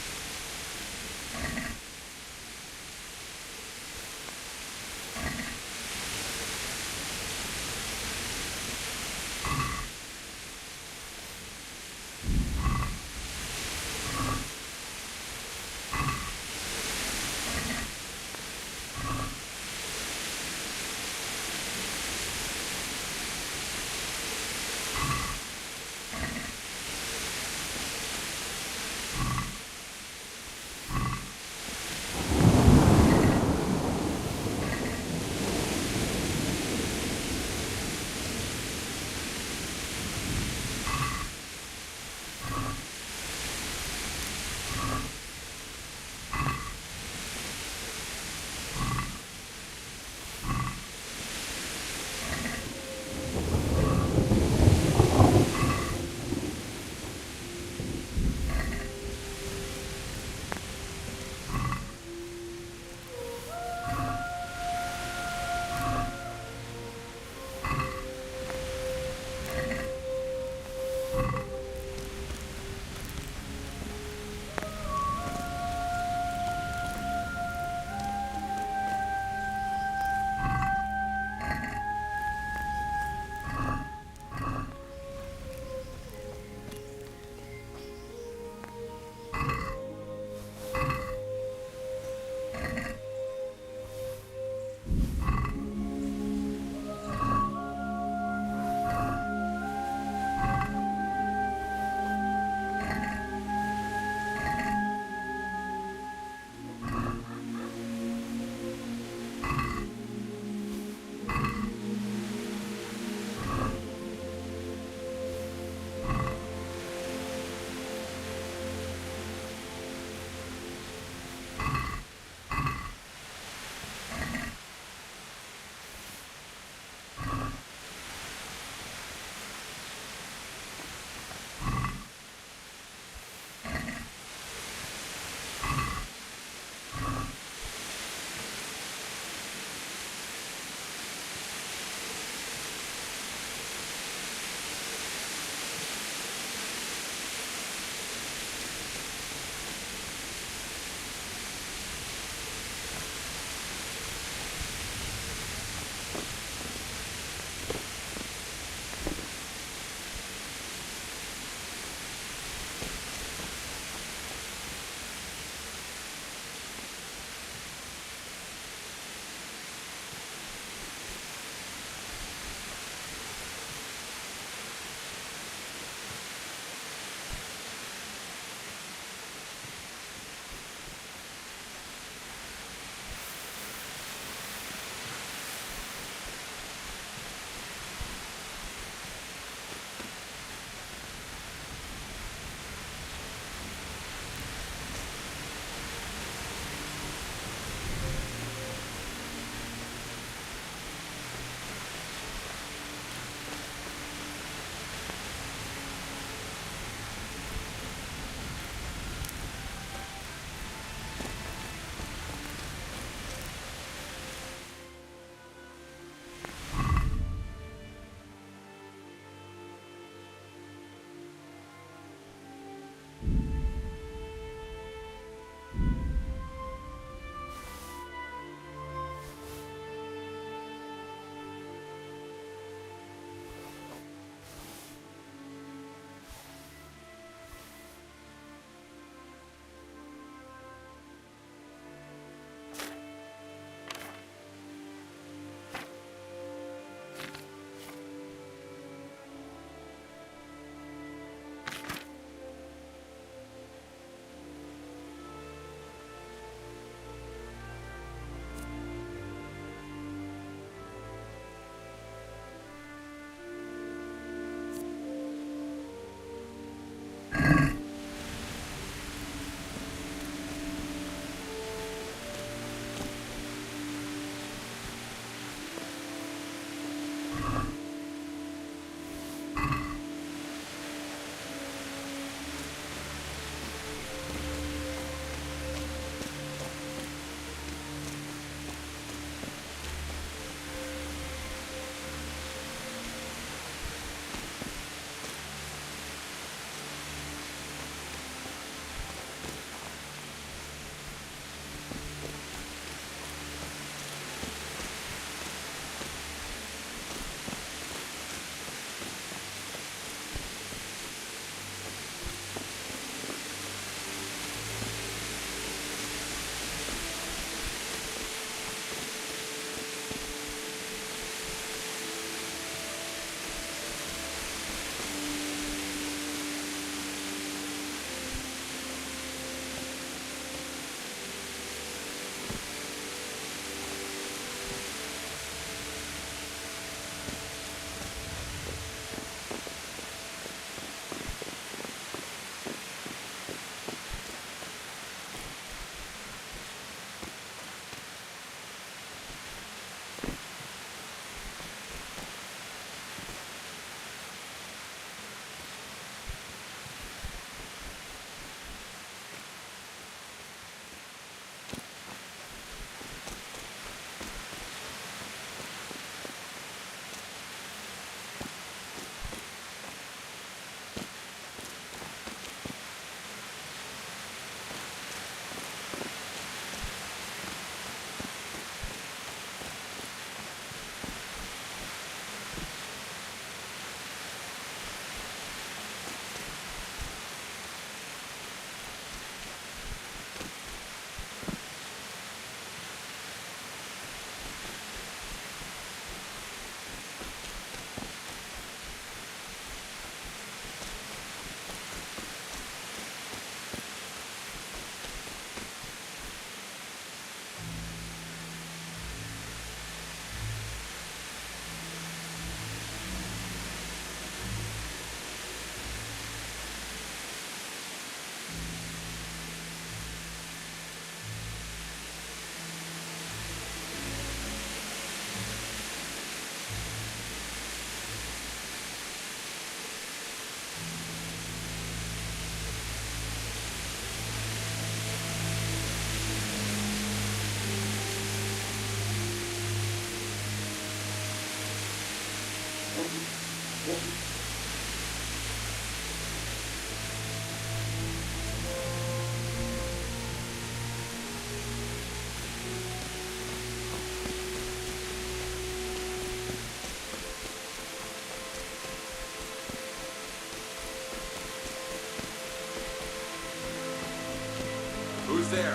Who's there?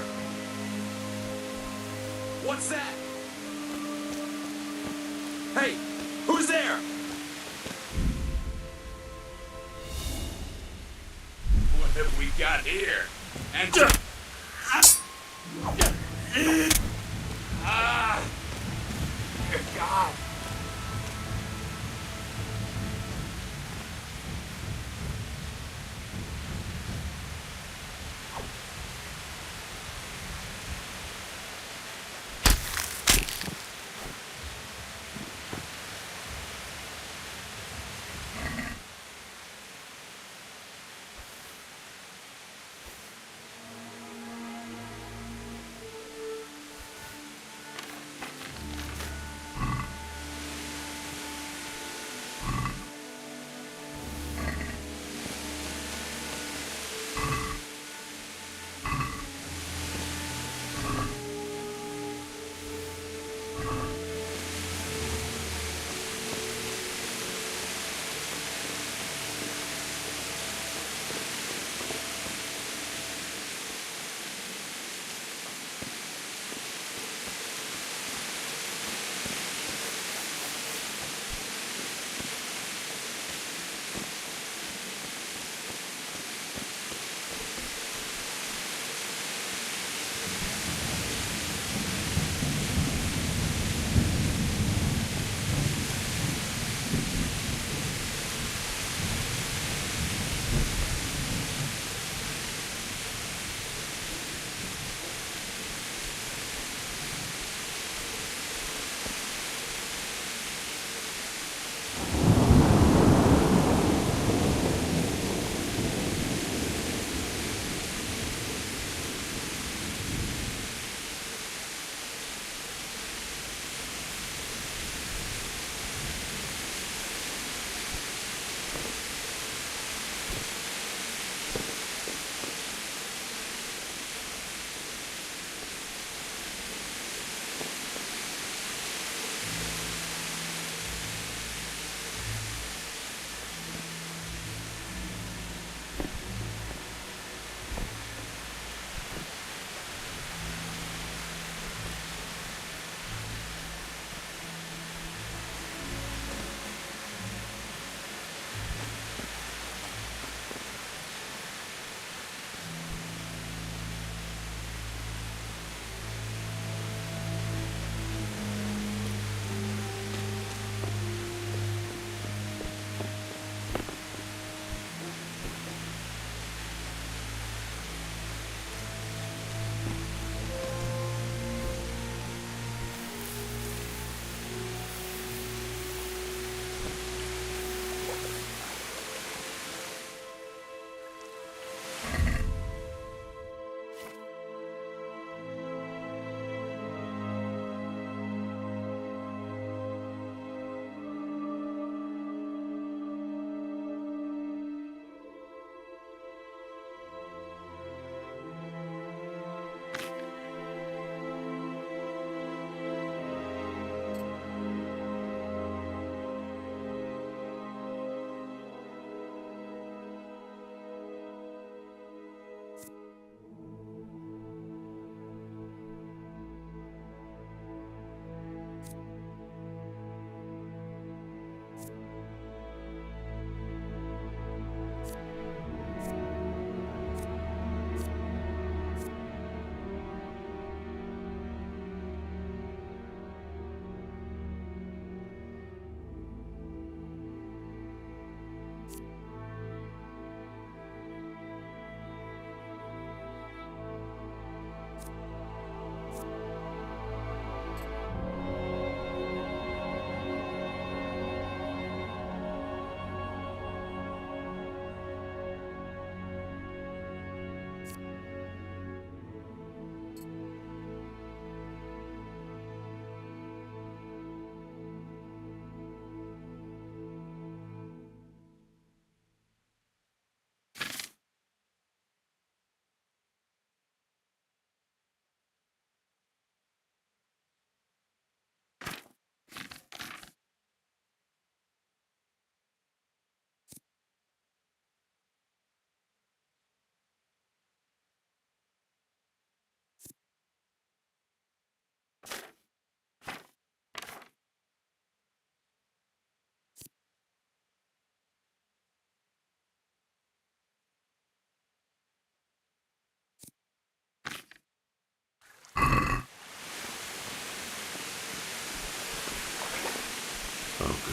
What's that? Hey, who's there? What have we got here? And good God.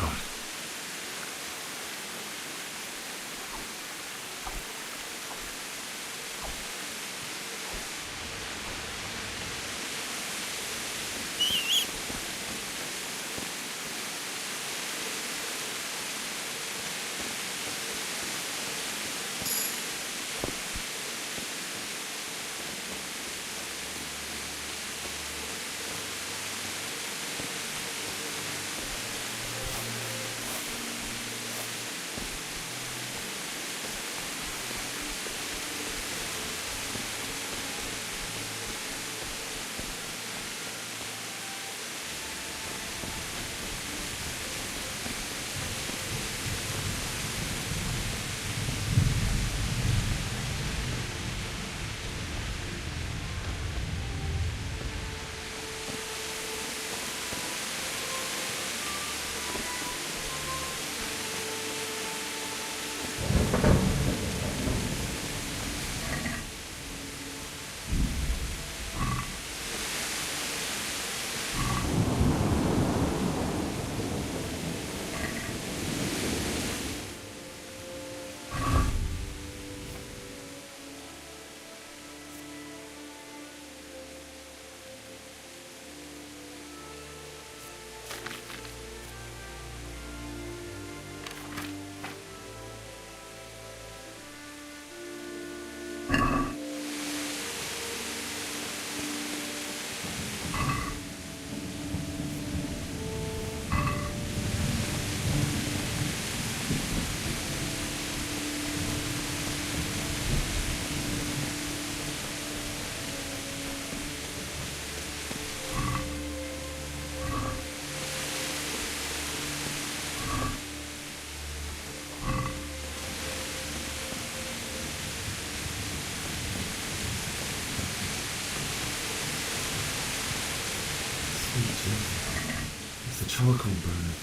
God. It's the charcoal burner.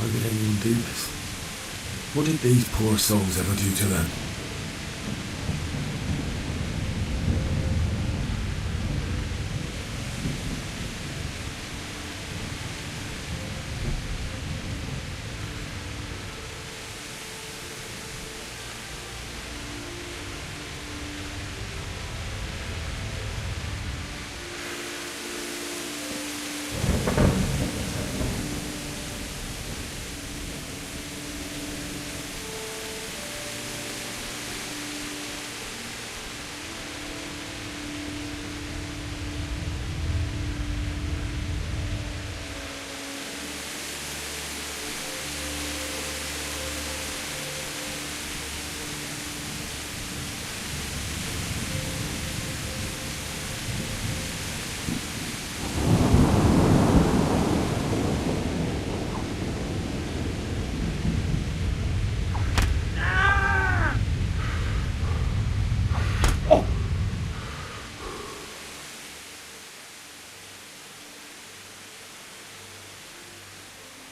Why would anyone do this? What did these poor souls ever do to them?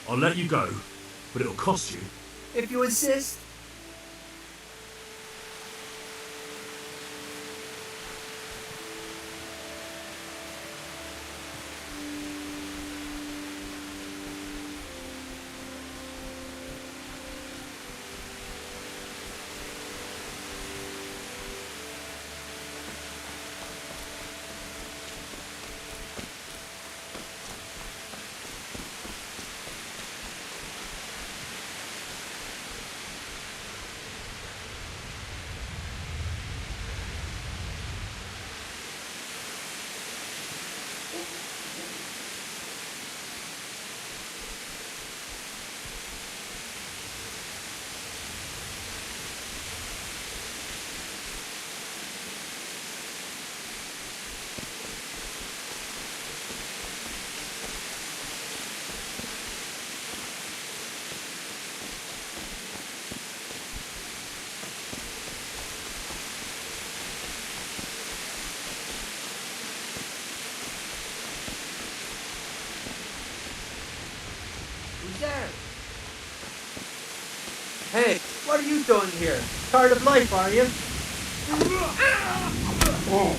I'll let you go, but it'll cost you. If you insist. There. Hey, what are you doing here? Tired of life, are you? Oh.